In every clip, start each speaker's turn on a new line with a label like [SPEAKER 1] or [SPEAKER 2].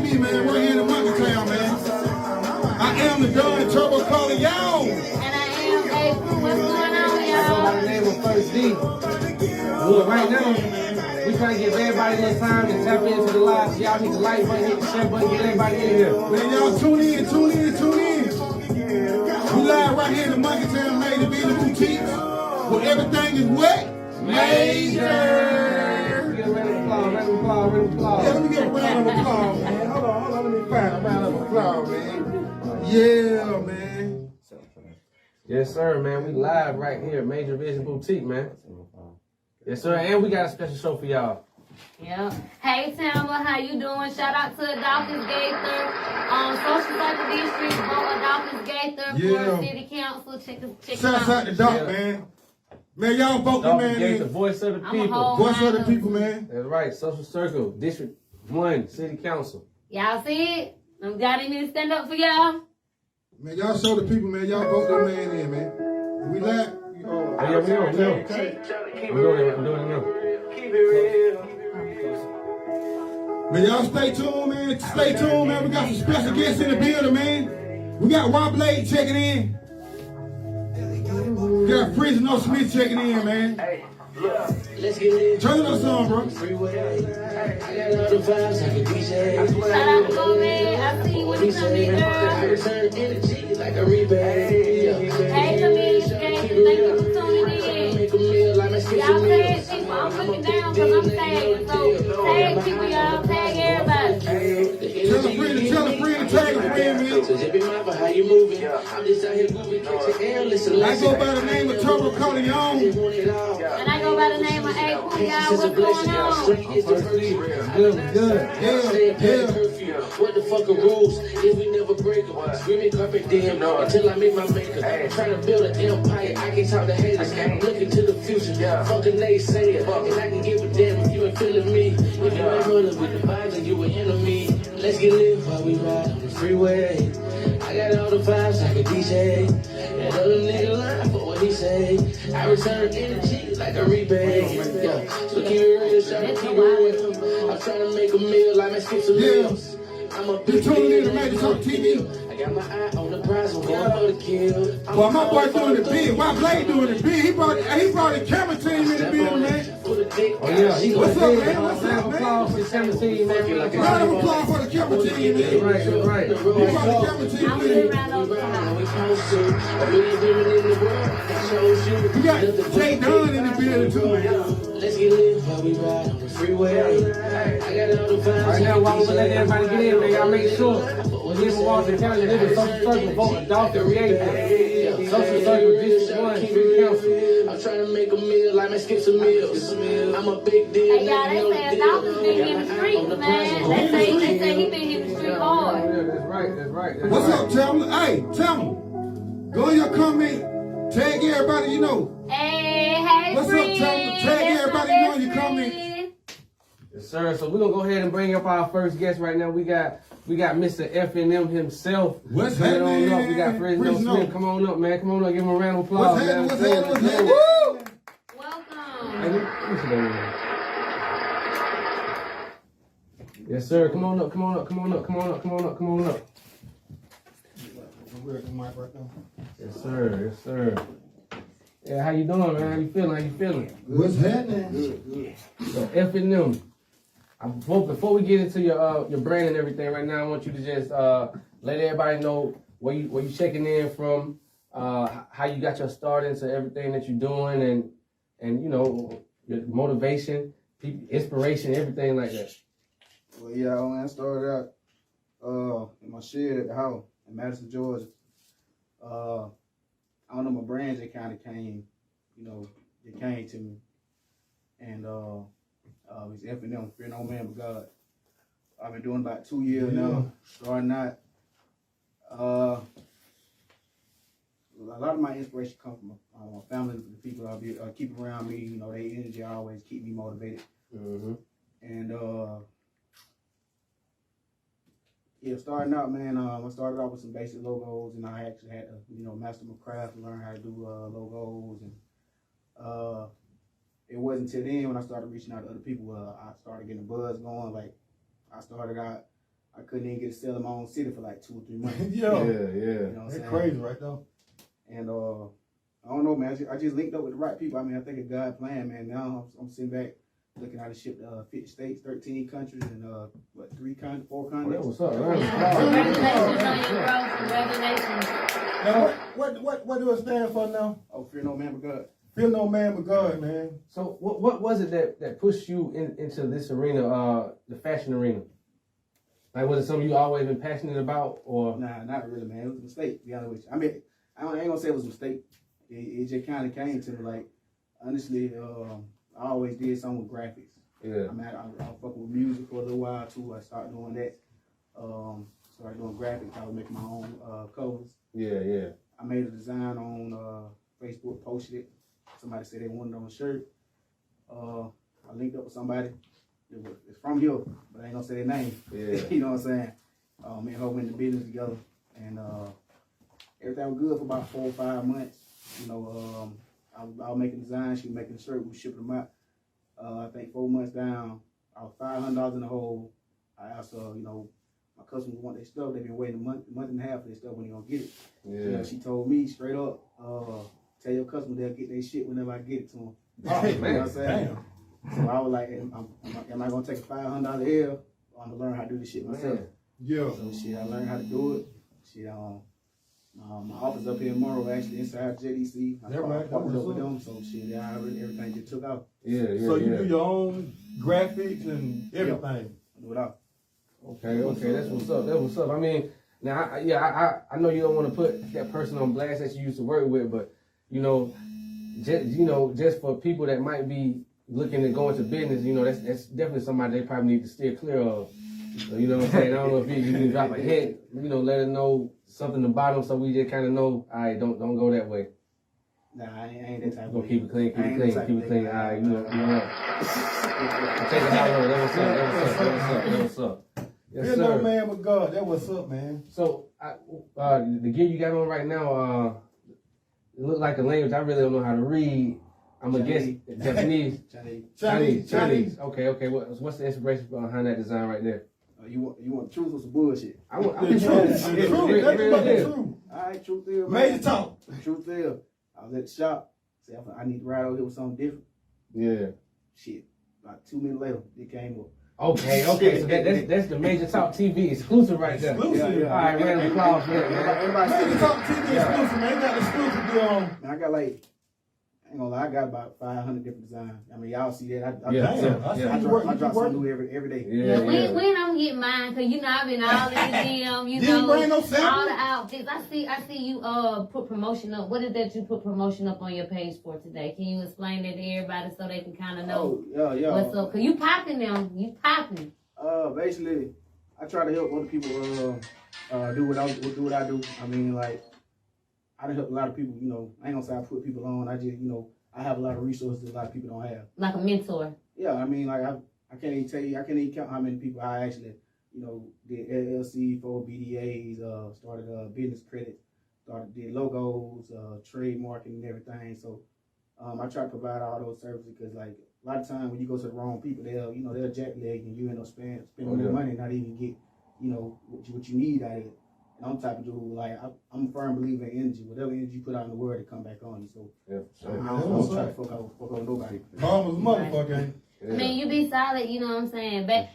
[SPEAKER 1] TV, man. Right here in the Monkey Town, man. I am the Don Turbo calling y'all.
[SPEAKER 2] And I am A. What's going on, y'all?
[SPEAKER 3] I go by the name of First D. Look, right now, we trying to give everybody a little time to tap into the live. Y'all hit the like button, hit the share button, get everybody in here.
[SPEAKER 1] Man, y'all tune in. We live right here in the Monkey Town, made to be in the boutique, where everything is what? Major.
[SPEAKER 3] Get a round of applause.
[SPEAKER 1] Yeah, let me get a round of applause, man. Hold on, let me find a round of applause, man. Yeah, man.
[SPEAKER 3] Yes, sir, man. We live right here at Major Vision Boutique, man. Yes, sir. And we got a special show for y'all.
[SPEAKER 2] Yeah. Hey, Tama, how you doing? Shout out to Adolphus Gaither, Social Cycle District, vote Adolphus Gaither, Florida City Council. Check
[SPEAKER 1] Shout out to Doc, man. Man, y'all vote me, man.
[SPEAKER 3] Gaither, voice of the people.
[SPEAKER 1] Voice of the people, man.
[SPEAKER 3] That's right. Social Circle, District 1, City Council.
[SPEAKER 2] Y'all see it? I'm got him to stand up for y'all.
[SPEAKER 1] Man, y'all show the people, man. Y'all vote that man in, man. And we live.
[SPEAKER 3] Oh, yeah, we know. I'm doing it now. Keep it real.
[SPEAKER 1] Man, y'all stay tuned, man. Stay tuned, man. We got some special guests in the building, man. We got Blad3 checking in. We got Prisoner Smith checking in, man.
[SPEAKER 4] Hey, look, let's get it.
[SPEAKER 1] Turn it up some, bro.
[SPEAKER 4] Freeway. I got all the vibes like a DJ.
[SPEAKER 2] Shout out to my man. I see you when you come in,
[SPEAKER 4] I
[SPEAKER 2] girl.
[SPEAKER 4] return energy like a rebate.
[SPEAKER 2] Hey, comedians, thank you for tuning in.
[SPEAKER 4] Make a meal like my
[SPEAKER 2] Y'all tag people. I'm looking down because I'm tagging. So tag people, y'all. Tag everybody.
[SPEAKER 1] Tell a friend, tag a friend, man.
[SPEAKER 4] So just be mindful how you moving. I'm just out here moving, catch your air, listen.
[SPEAKER 1] I go by the name of Turbo calling y'all.
[SPEAKER 2] And I go by the name of A. Y'all, what's going on?
[SPEAKER 3] Good.
[SPEAKER 4] What the fuck are rules if we never break them? Screaming carpet damn until I make my maker. I'm trying to build an empire. I can talk to haters. I'm looking to the future. Fuck a naysayer. And I can give a damn if you ain't feeling me. If you ain't rolling with the vibes and you an enemy. Let's get lit while we ride on the freeway. I got all the vibes like a DJ. And other nigga line for what he say. I return energy like a rebate. Yeah. So keep it real, shout out, keep it real. I'm trying to make a meal like my skips and meals. I'm a
[SPEAKER 1] You
[SPEAKER 4] big
[SPEAKER 1] tuning in to Major Talk TV.
[SPEAKER 4] I got my eye on the prize, I'm going for the kill.
[SPEAKER 1] Well, my boy doing the big. Why Blad doing the big? He brought the camera team in the building, man.
[SPEAKER 3] Oh, yeah. He
[SPEAKER 1] What's
[SPEAKER 3] gonna
[SPEAKER 1] up, man? What's up, man?
[SPEAKER 3] applause for the camera team, man.
[SPEAKER 1] Round of applause for the camera team, man.
[SPEAKER 3] That's right.
[SPEAKER 1] He brought the camera team
[SPEAKER 2] I'm
[SPEAKER 1] in.
[SPEAKER 2] gonna round over the house.
[SPEAKER 1] We got Shutdown in the building, too, man.
[SPEAKER 4] Let's get lit while we ride on the freeway. I got all the vibes.
[SPEAKER 3] Right now, while we let everybody get in, man, y'all make sure when you walk the county, live in Social Circle, vote Adolphus Gaither. Social Circle, District 1, City Council.
[SPEAKER 4] I'm trying to make a meal like my skips and meals. I'm a big deal.
[SPEAKER 2] Hey, y'all, they say Adolphus been in the streets, man. They say he been in the street hard.
[SPEAKER 3] That's right.
[SPEAKER 1] What's up, Thelma? Hey, Thelma. Go in your comment. Tag everybody you know.
[SPEAKER 2] Hey,
[SPEAKER 1] What's up,
[SPEAKER 2] friend.
[SPEAKER 1] Thelma? Tag everybody you know in your comments.
[SPEAKER 3] Yes, sir. So we're gonna go ahead and bring up our first guest right now. We got Mr. FNM himself.
[SPEAKER 1] What's
[SPEAKER 3] Coming
[SPEAKER 1] happening?
[SPEAKER 3] on up. We got Fresno Smith. Come on up, man. Come on up. Give him a round of applause.
[SPEAKER 1] What's
[SPEAKER 3] man.
[SPEAKER 1] happening? Woo!
[SPEAKER 2] Welcome.
[SPEAKER 3] Hey, let me sit down here. Yes, sir. Come on up. Yes, sir. Yeah, how you doing, man? How you feeling?
[SPEAKER 1] What's happening?
[SPEAKER 3] So FNM. Before we get into your brand and everything, right now I want you to just let everybody know where you checking in from, how you got your start into everything that you're doing, and you know your motivation, inspiration, everything like that.
[SPEAKER 5] Well, yeah, when I started out in my shed at the house in Madison, Georgia, I don't know, my brand just kind of came, it came to me, and it's FNM, Fear No Man But God. I've been doing about 2 years now, starting out. A lot of my inspiration comes from my family, the people I keep around me. Their energy always keep me motivated. And yeah, starting out, man. I started out with some basic logos, and I actually had to, master my craft and learn how to do logos. And it wasn't until then when I started reaching out to other people, I started getting a buzz going. Like I I couldn't even get to sell in my own city for like 2 or 3 months.
[SPEAKER 1] Yeah.
[SPEAKER 5] You know what I'm
[SPEAKER 1] That's
[SPEAKER 5] saying?
[SPEAKER 1] crazy right there.
[SPEAKER 5] And I don't know, man. I just linked up with the right people. I mean, I think it's God's plan, man. Now I'm sitting back looking at the ship, 50 states, 13 countries, and 4
[SPEAKER 3] Oh, that
[SPEAKER 5] continents.
[SPEAKER 3] what's up,
[SPEAKER 2] Congratulations on your growth. Congratulations.
[SPEAKER 1] Now, what do it stand for now?
[SPEAKER 5] Oh, fear no man but God.
[SPEAKER 1] Fear no man but God, man.
[SPEAKER 3] So what was it that pushed you into this arena, the fashion arena? Like, was it something you always been passionate about, or?
[SPEAKER 5] Nah, not really, man. It was a mistake, to be honest with you. I mean, I ain't gonna say it was a mistake. It just kind of came to me, like, honestly, I always did something with graphics.
[SPEAKER 3] Yeah.
[SPEAKER 5] I mean, I fucking with music for a little while, too. I started doing that. Started doing graphics. I was making my own covers.
[SPEAKER 3] Yeah.
[SPEAKER 5] I made a design on Facebook, posted it. Somebody said they wanted it on a shirt. I linked up with somebody. It's from here, but I ain't gonna say their name.
[SPEAKER 3] Yeah.
[SPEAKER 5] You know what I'm saying? Me and her went into business together, and everything was good for about 4 or 5 months. You know, I was making designs, she was making a shirt, we were shipping them out. I think 4 months down, I was $500 in the hole. I asked her, you know, my customers want their stuff. They've been waiting a month and a half for their stuff when they gonna get it.
[SPEAKER 3] Yeah.
[SPEAKER 5] You know, she told me straight up, tell your customer they'll get their shit whenever I get it to them.
[SPEAKER 1] Oh,
[SPEAKER 5] You know what I'm
[SPEAKER 1] man.
[SPEAKER 5] saying?
[SPEAKER 1] Damn.
[SPEAKER 5] So I was like, am I gonna take a $500 L, or I'm gonna learn how to do this shit myself?
[SPEAKER 1] Yeah.
[SPEAKER 5] So shit, I learned how to do it. Shit, my office up here in Monroe, actually inside JDC. I
[SPEAKER 1] That right,
[SPEAKER 5] partnered
[SPEAKER 1] that
[SPEAKER 5] up with
[SPEAKER 1] was
[SPEAKER 5] them, so shit, everything just took off.
[SPEAKER 3] Yeah.
[SPEAKER 1] So you do your own graphics and everything.
[SPEAKER 5] I do it all.
[SPEAKER 3] Okay, that's what's up. I mean, now, I know you don't want to put that person on blast that you used to work with, but just for people that might be looking to go into business, that's definitely somebody they probably need to steer clear of. So, you know what I'm saying? I don't know if you can drop a hint, let them know something about them, so we just kind of know, all right, don't go that way.
[SPEAKER 5] Nah, I ain't that type
[SPEAKER 3] We're
[SPEAKER 5] of
[SPEAKER 3] gonna keep it clean, keep it clean. All right, you know what? Take it how long? That what's up. Yes,
[SPEAKER 1] Fear no
[SPEAKER 3] sir.
[SPEAKER 1] man but God. That what's up, man.
[SPEAKER 3] So, the gear you got on right now, it looks like a language I really don't know how to read. I'm gonna guess Japanese. Chinese. Okay. What's the inspiration behind that design right there?
[SPEAKER 5] You want truth or some bullshit?
[SPEAKER 3] I want
[SPEAKER 1] The truth. The truth. Nothing but the truth.
[SPEAKER 5] All right, truth is.
[SPEAKER 1] Major talk.
[SPEAKER 5] Truth is. I was at the shop. Said I need to ride over here with something different.
[SPEAKER 3] Yeah.
[SPEAKER 5] Shit. About 2 minutes later, it came up.
[SPEAKER 3] Okay. So that's the Major Talk TV exclusive right there.
[SPEAKER 1] Exclusive.
[SPEAKER 5] Yeah.
[SPEAKER 3] All right, round of applause for that, man.
[SPEAKER 5] Everybody
[SPEAKER 1] Major talk TV exclusive, man. Got exclusive deal on.
[SPEAKER 5] Man, I got like, I ain't gonna lie, I got about 500 different designs. I mean, y'all see that. I drop something new every day.
[SPEAKER 2] Yeah, when I'm getting mine, cause I've been all in the gym,
[SPEAKER 1] Didn't bring no sample?
[SPEAKER 2] all the outfits. I see you put promotion up. What is that you put promotion up on your page for today? Can you explain that to everybody so they can kind of know
[SPEAKER 5] Yeah.
[SPEAKER 2] what's up? Cause you popping them, you popping.
[SPEAKER 5] Basically, I try to help other people do what I do. I mean, like, I done help a lot of people. I ain't gonna say I put people on. I just, I have a lot of resources a lot of people don't have.
[SPEAKER 2] Like a mentor.
[SPEAKER 5] Yeah, I mean, like I can't even tell you. I can't even count how many people I actually, did LLC for BDAs, started business credits, did logos, trademark and everything. So I try to provide all those services because, like, a lot of times when you go to the wrong people, they'll jackleg and you end up spending your money and not even get, what you need out of it. And I'm the type of dude, like, I'm a firm believer in energy. Whatever energy you put out in the world, it come back on you. So I don't try to fuck on nobody.
[SPEAKER 1] Mama's motherfucker.
[SPEAKER 2] I mean, you be solid, you know what I'm saying? But,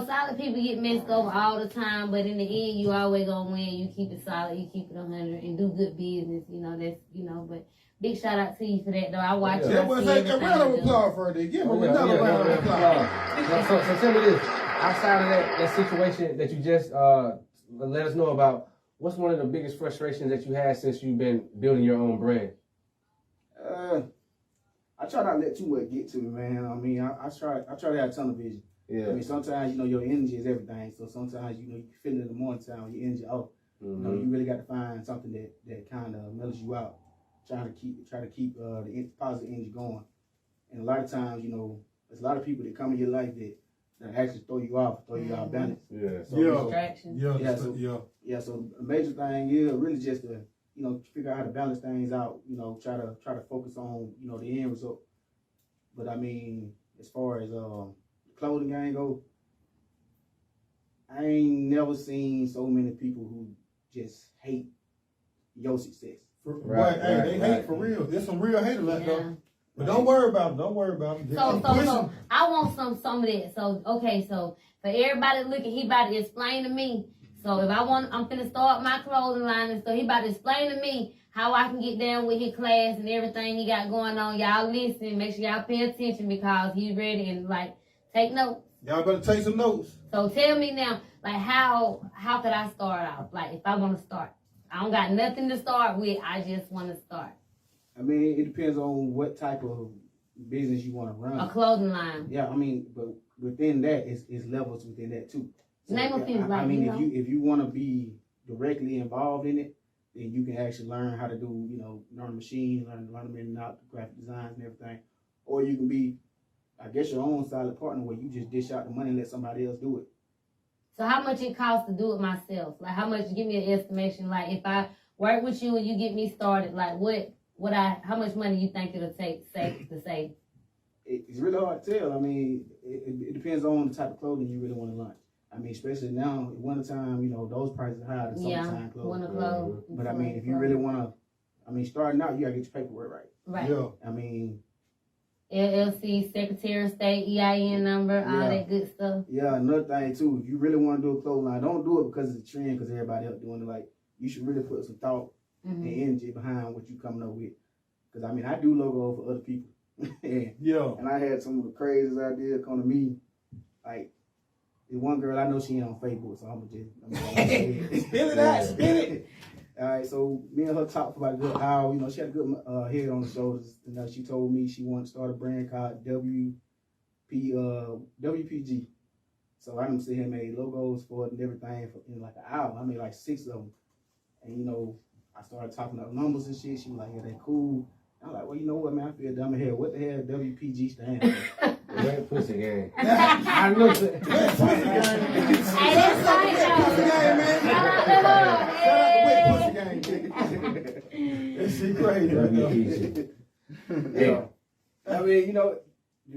[SPEAKER 2] solid people get messed over all the time, but in the end, you always gonna win. You keep it solid, you keep it 100, and do good business, but big shout out to you for that, though. I watch you.
[SPEAKER 1] That was like a round of applause for it. Give him another round of applause.
[SPEAKER 3] So tell me this, outside of that situation that you just let us know about, what's one of the biggest frustrations that you had since you've been building your own brand?
[SPEAKER 5] I try not to let too much get to me, man. I mean, I try to have tunnel vision.
[SPEAKER 3] Yeah.
[SPEAKER 5] I mean, sometimes, your energy is everything. So sometimes, you can feel it in the morning time when your energy off. You really got to find something that kind of mellows you out. Try to keep the positive energy going. And a lot of times, there's a lot of people that come in your life that actually throw you off balance.
[SPEAKER 3] Yeah.
[SPEAKER 5] So,
[SPEAKER 2] Distraction.
[SPEAKER 5] So a major thing is really just to, figure out how to balance things out, try to focus on, the end result. But I mean, as far as the clothing game go, I ain't never seen so many people who just hate your success.
[SPEAKER 1] But hey, they hate for real. There's some real haters out there. But don't worry about them. Don't worry about them.
[SPEAKER 2] So I want some of that. So okay, so for everybody looking, he about to explain to me. So if I'm finna start my clothing line, and so he about to explain to me how I can get down with his class and everything he got going on. Y'all listen, make sure y'all pay attention because he's ready and like take notes.
[SPEAKER 1] Y'all better take some notes.
[SPEAKER 2] So tell me now, like how could I start out? Like if I want to start, I don't got nothing to start with. I just want to start.
[SPEAKER 5] I mean, it depends on what type of business you want to run.
[SPEAKER 2] A clothing line.
[SPEAKER 5] Yeah, I mean, but within that, it's levels within that too. So,
[SPEAKER 2] Name a few.
[SPEAKER 5] I mean, if you want to be directly involved in it, then you can actually learn how to do, learn the machine, learn them in and out, graphic designs and everything. Or you can be, I guess, your own silent partner where you just dish out the money and let somebody else do it.
[SPEAKER 2] So how much it costs to do it myself? Like how much? Give me an estimation. Like if I work with you and you get me started, like how much money you think it'll take to save?
[SPEAKER 5] It's really hard to tell. I mean, it depends on the type of clothing you really want to launch. I mean, especially now, wintertime, those prices are higher than summertime clothes.
[SPEAKER 2] Winter clothes.
[SPEAKER 5] But I mean, if you really want to, starting out, you gotta get your paperwork right.
[SPEAKER 2] Right.
[SPEAKER 1] Yeah.
[SPEAKER 5] I mean,
[SPEAKER 2] LLC, Secretary of State, EIN number, all that good stuff.
[SPEAKER 5] Yeah, another thing too, if you really want to do a clothing line, don't do it because it's a trend, because everybody else doing it. Like, you should really put some thought and energy behind what you coming up with. Because I mean, I do logo for other people. And I had some of the craziest ideas come to me. Like, the one girl I know, she ain't on Facebook, so I'm just
[SPEAKER 1] Spill it out, spill it.
[SPEAKER 5] All right, so me and her talked for about a good hour. She had a good head on the shoulders. And she told me she wanted to start a brand called WPG. So I done sit here and made logos for it and everything in like an hour. I made like 6 of them. And I started talking about numbers and shit. She was like, yeah, they cool. I'm like, well, you know what, man? I feel dumb in here. What the hell WPG stand for?
[SPEAKER 3] Wet pussy gang. I know that.
[SPEAKER 1] Wet pussy gang.
[SPEAKER 2] Hey, that's right,
[SPEAKER 1] Pussy gang, man.
[SPEAKER 2] Shout out
[SPEAKER 1] Shout out to Wet Pussy gang. That shit crazy.
[SPEAKER 5] Yeah. I mean,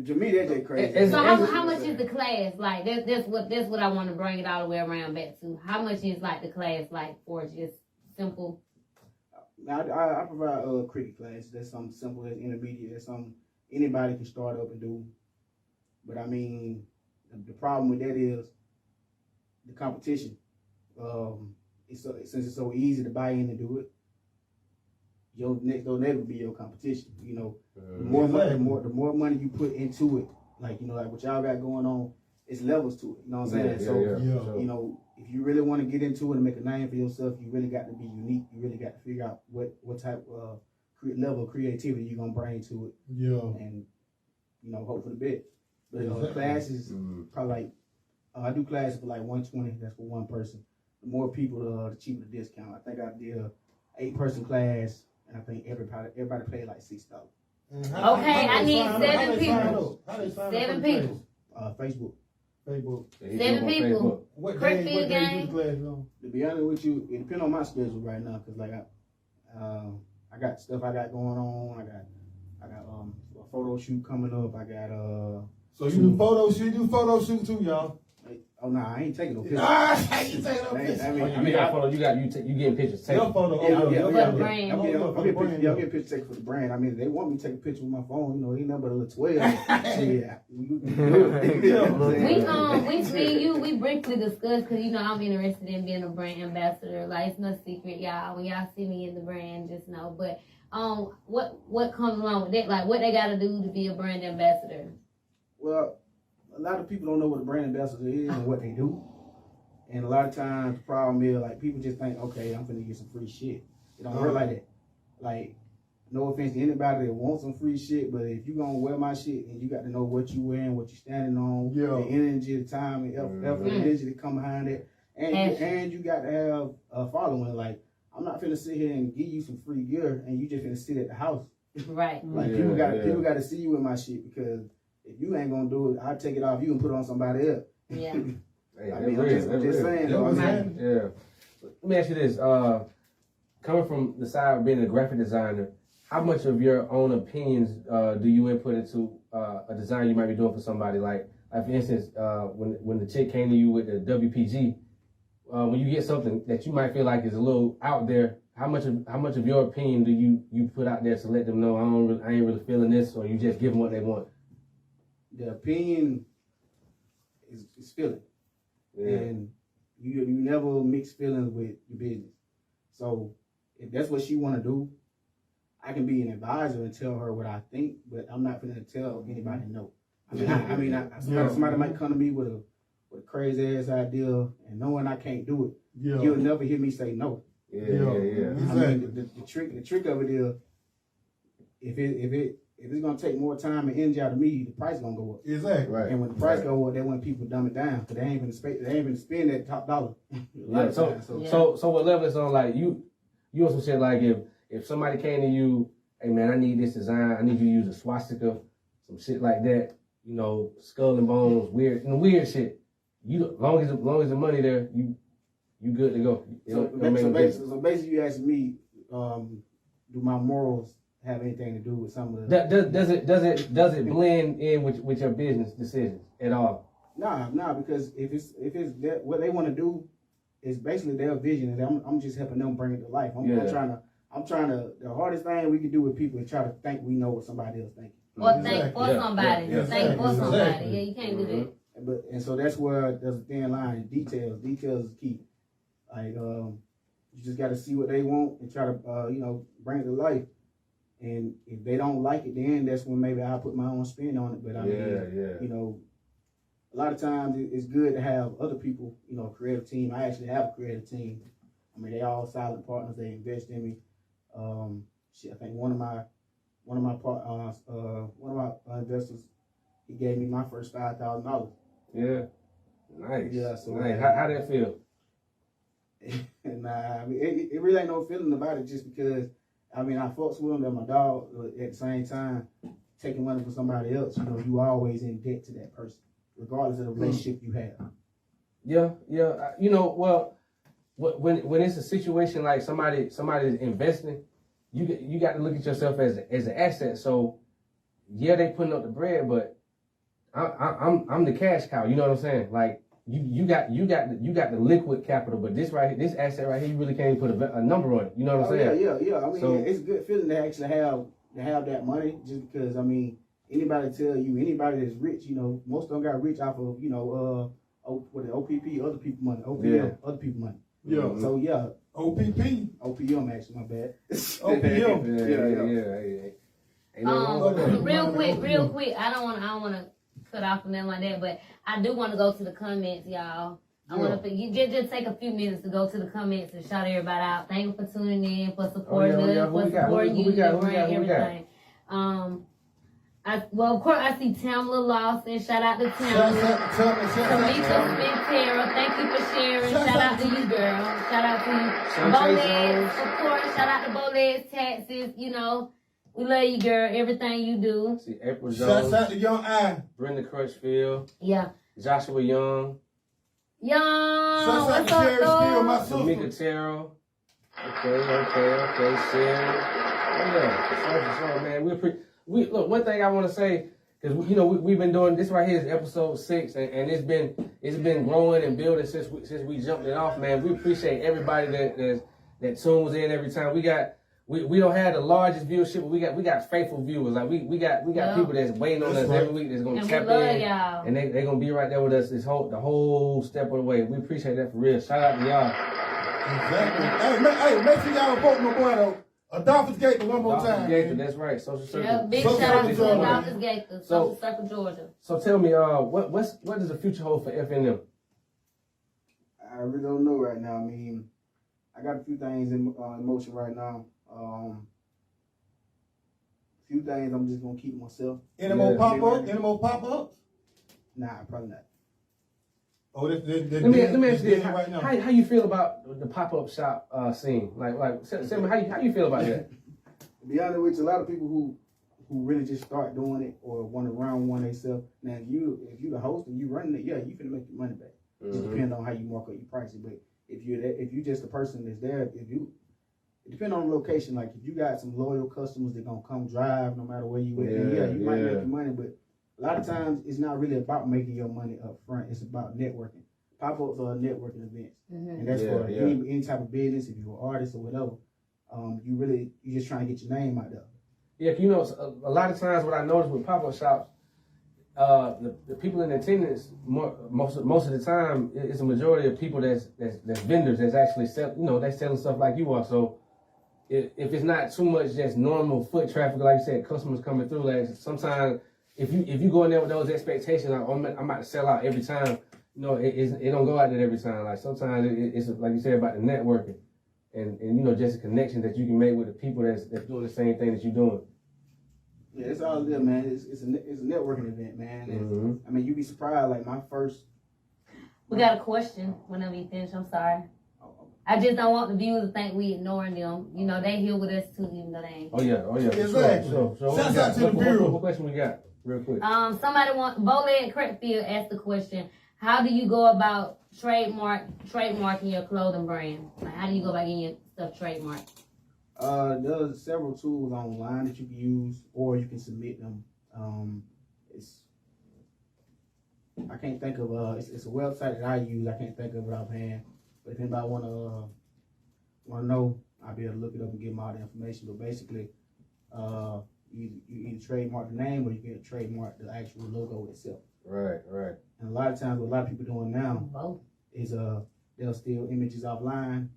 [SPEAKER 5] to me, that's just crazy.
[SPEAKER 2] So how much is the class? Like, that's what I want to bring it all the way around back to. How much is like the class like for just simple?
[SPEAKER 5] Now, I provide cricket classes. That's something simple, that's intermediate, that's something anybody can start up and do. But I mean, the problem with that is the competition. Since it's so easy to buy in and do it, your next door neighbor be your competition. The more money you put into it, like what y'all got going on, it's levels to it. You know what I'm saying? If you really want to get into it and make a name for yourself, you really got to be unique. You really got to figure out what type of level of creativity you're gonna bring to it. Yeah. And hope for the best. But classes probably like I do classes for like $120. That's for one person. The more people, the cheaper the discount. I think I did a 8-person class, and I think everybody paid like $6.
[SPEAKER 2] Okay, I need 7 people. 7 people.
[SPEAKER 5] Facebook.
[SPEAKER 2] 7 people.
[SPEAKER 1] What day you do the class on?
[SPEAKER 5] To be honest with you, it depends on my schedule right now, cause like I got stuff I got going on. I got a photo shoot coming up. I got
[SPEAKER 1] So you do photo shoot? You do photo shoot too, y'all?
[SPEAKER 5] Oh no, I ain't taking no pictures.
[SPEAKER 1] I ain't taking no pictures.
[SPEAKER 3] You got photo. You getting pictures taken.
[SPEAKER 1] Your photo.
[SPEAKER 2] For the brand.
[SPEAKER 5] I'm getting pictures taken for the brand. I mean, they want me to take a picture with my phone. Ain't nothing but a little 12. Yeah.
[SPEAKER 2] We briefly discussed because I'm interested in being a brand ambassador. Like, it's no secret, y'all. When y'all see me in the brand, just know. But what comes along with that? Like, what they got to do to be a brand ambassador?
[SPEAKER 5] Well, a lot of people don't know what a brand ambassador is and what they do. And a lot of times the problem is, like, people just think, okay, I'm finna get some free shit. It don't work like that. Like, no offense to anybody that wants some free shit, but if you gonna wear my shit and you got to know what you wearing, what you standing on, the energy, the time, the effort, the energy to come behind it, and you got to have a following. Like, I'm not finna sit here and give you some free gear and you just finna sit at the house.
[SPEAKER 2] Right.
[SPEAKER 5] Like, people got to see you in my shit, because if you ain't gonna do it, I'll take it off you and put it on somebody else.
[SPEAKER 2] Yeah.
[SPEAKER 3] Hey,
[SPEAKER 5] I'm just saying.
[SPEAKER 3] Yeah. Let me ask you this. Coming from the side of being a graphic designer, how much of your own opinions do you input into a design you might be doing for somebody? Like for instance, when the chick came to you with the WPG, when you get something that you might feel like is a little out there, how much of your opinion do you put out there to let them know I ain't really feeling this, or you just give them what they want?
[SPEAKER 5] The opinion is feeling, and you never mix feelings with your business. So if that's what she want to do, I can be an advisor and tell her what I think, but I'm not going to tell anybody no. Somebody might come to me with a crazy ass idea, and knowing I can't do it, you'll never hear me say no.
[SPEAKER 3] Yeah.
[SPEAKER 5] I mean, the trick of it is, if it's gonna take more time and energy out of me, the price gonna go up.
[SPEAKER 1] Exactly.
[SPEAKER 5] Right. And when the price go up, that's when people dumb it down, because they ain't gonna spend that top dollar.
[SPEAKER 3] So what level is on? Like you also said, like if somebody came to you, hey man, I need this design, I need you to use a swastika, some shit like that, you know, skull and bones, weird shit. As long as the money there, you good to go.
[SPEAKER 5] So basically, you asking me, do my morals have anything to do with some of the?
[SPEAKER 3] Does it blend in with your business decisions at all?
[SPEAKER 5] Nah, because if it's what they want to do is basically their vision, and I'm just helping them bring it to life. I'm trying to. The hardest thing we can do with people is try to think we know what somebody else thinking.
[SPEAKER 2] Or think for somebody. Think for somebody. Yeah, you can't do that.
[SPEAKER 5] And so that's where there's a thin line. Details is key. Like you just got to see what they want and try to bring it to life. And if they don't like it, then that's when maybe I'll put my own spin on it. But a lot of times it's good to have other people, a creative team. I actually have a creative team. I mean, they all solid partners. They invest in me. I think one of my investors, he gave me my first $5,000.
[SPEAKER 3] Yeah, nice.
[SPEAKER 5] Yeah, so
[SPEAKER 3] nice. How that feel?
[SPEAKER 5] Nah, I mean, it really ain't no feeling about it, just because I fucks with him, they're my dog, but at the same time, taking money from somebody else, you always in debt to that person, regardless of the relationship you have.
[SPEAKER 3] Yeah. Well, when it's a situation like somebody's investing, you got to look at yourself as an asset. So yeah, they putting up the bread, but I'm the cash cow. You know what I'm saying? Like you got the liquid capital, but this asset right here, you really can't put a number on it. You know what I'm saying?
[SPEAKER 5] Yeah. I mean, it's a good feeling to actually have that money, just because anybody tell you, anybody that's rich, most of them got rich off of OPP, other people money, OPM, other people money.
[SPEAKER 1] Yeah.
[SPEAKER 5] So yeah. OPM actually, my bad.
[SPEAKER 1] OPM.
[SPEAKER 2] Real quick. I don't want to cut off from them like that, but I do want to go to the comments, y'all. I want to just take a few minutes to go to the comments and shout everybody out. Thank you for tuning in, for supporting us, for supporting you, your brand, everything. Of course, I see Tamla Lawson. Shout out to Tamla. Tamika Smith-Terra, thank you for sharing. Shout out to you, girl. Shout out to you. Bowlegs, of course. Shout out to Bowlegs Taxes. We love you, girl. Everything you do.
[SPEAKER 3] See, April Jones.
[SPEAKER 1] Shout out to Young Eye.
[SPEAKER 3] Brenda Crutchfield.
[SPEAKER 2] Yeah.
[SPEAKER 3] Joshua Young.
[SPEAKER 2] Shout
[SPEAKER 1] out to Sherry Steele, my sister.
[SPEAKER 3] Tamika Terrell. Okay. Sherry. Oh yeah. Man, look, one thing I want to say, because we've been doing this right here is episode 6, and it's been growing and building since we jumped it off, man. We appreciate everybody that tunes in every time. We don't have the largest viewership, but we got faithful viewers. Like we got people that's waiting on us every week, that's gonna tap in, y'all. And they gonna be right there with us the whole step of the way. We appreciate that for real. Shout out to y'all.
[SPEAKER 1] Exactly. Hey, make sure y'all vote my boy though. Adolphus Gaither one more time.
[SPEAKER 3] Gaither, that's right. Social Circle.
[SPEAKER 2] Yeah, big shout out to Adolphus Gaither, Social Circle, Georgia. So
[SPEAKER 3] tell me, what does the future hold for FNM?
[SPEAKER 5] I really don't know right now. I got a few things in motion right now. Few things I'm just gonna keep myself.
[SPEAKER 1] Any more pop-ups?
[SPEAKER 5] Nah, probably not.
[SPEAKER 1] Oh, let
[SPEAKER 3] me ask you this. Right now. How you feel about the pop-up shop scene? Like, tell me how you feel about that?
[SPEAKER 5] To be honest with you, a lot of people who really just start doing it or want to run one themselves. Now, if you the host and you running it, yeah, you finna make your money back. It just depends on how you mark up your pricing. But if you just the person that's there, it depends on the location. Like if you got some loyal customers that gonna come drive no matter where you at, you might make your money. But a lot of times it's not really about making your money up front. It's about networking. Pop-ups are networking events, and that's for any type of business. If you're an artist or whatever, you just trying to get your name out there.
[SPEAKER 3] Yeah, you know, a lot of times what I notice with pop-up shops, the people in attendance most of the time it's a majority of people that's vendors that's actually they selling stuff like you are. So if it's not too much just normal foot traffic, like you said, customers coming through, like sometimes if you go in there with those expectations, like, I'm about to sell out every time. You know, it don't go out there every time. Like sometimes it's like you said about the networking and you know just the connection that you can make with the people that's doing the same thing that you're doing.
[SPEAKER 5] Yeah, it's all good, man. It's a networking event, man. And, I mean, you'd be surprised. Like my first.
[SPEAKER 2] We got a question whenever you finish. I'm sorry. I just don't want the viewers to think we ignoring them. You know, they here with us too, even though they ain't.
[SPEAKER 3] Oh yeah.
[SPEAKER 1] Exactly.
[SPEAKER 3] So
[SPEAKER 1] Shout out to the viewer.
[SPEAKER 3] What question we got? Real quick.
[SPEAKER 2] Somebody Bowleg Cretfield asked the question: how do you go about trademarking your clothing brand? Like, how do you go about getting your stuff trademarked?
[SPEAKER 5] There's several tools online that you can use, or you can submit them. I can't think of it's a website that I use. I can't think of it offhand. But if anybody wanna know, I'll be able to look it up and give them all the information. But basically, you either trademark the name or you can trademark the actual logo itself.
[SPEAKER 3] Right.
[SPEAKER 5] And a lot of times, what a lot of people doing now is they'll steal images offline,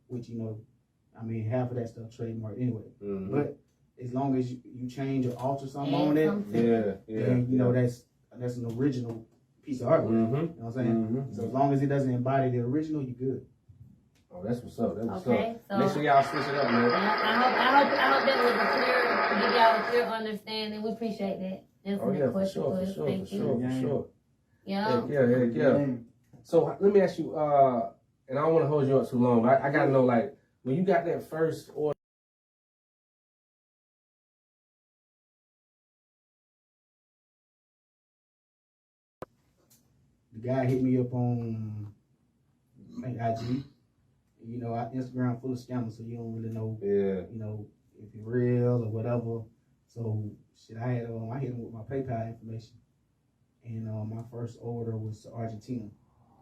[SPEAKER 5] which I mean, half of that stuff trademarked anyway. Mm-hmm. But as long as you change or alter something on it, then you know that's an original piece of artwork. Mm-hmm. You know what I'm saying? Mm-hmm. So as long as it doesn't embody the original, you're good.
[SPEAKER 3] Oh, that's what's up.
[SPEAKER 2] So
[SPEAKER 3] make sure y'all switch it up, man.
[SPEAKER 2] I hope that was to give y'all a clear understanding. We appreciate that.
[SPEAKER 3] For sure.
[SPEAKER 2] Yeah.
[SPEAKER 3] So let me ask you, and I don't want to hold you up too long. I gotta know, like, when you got that first order.
[SPEAKER 5] The guy hit me up on IG. You know, Instagram full of scammers, so you don't really know. Yeah. You know, if it's real or whatever. So shit, I hit him with my PayPal information, and my first order was to Argentina.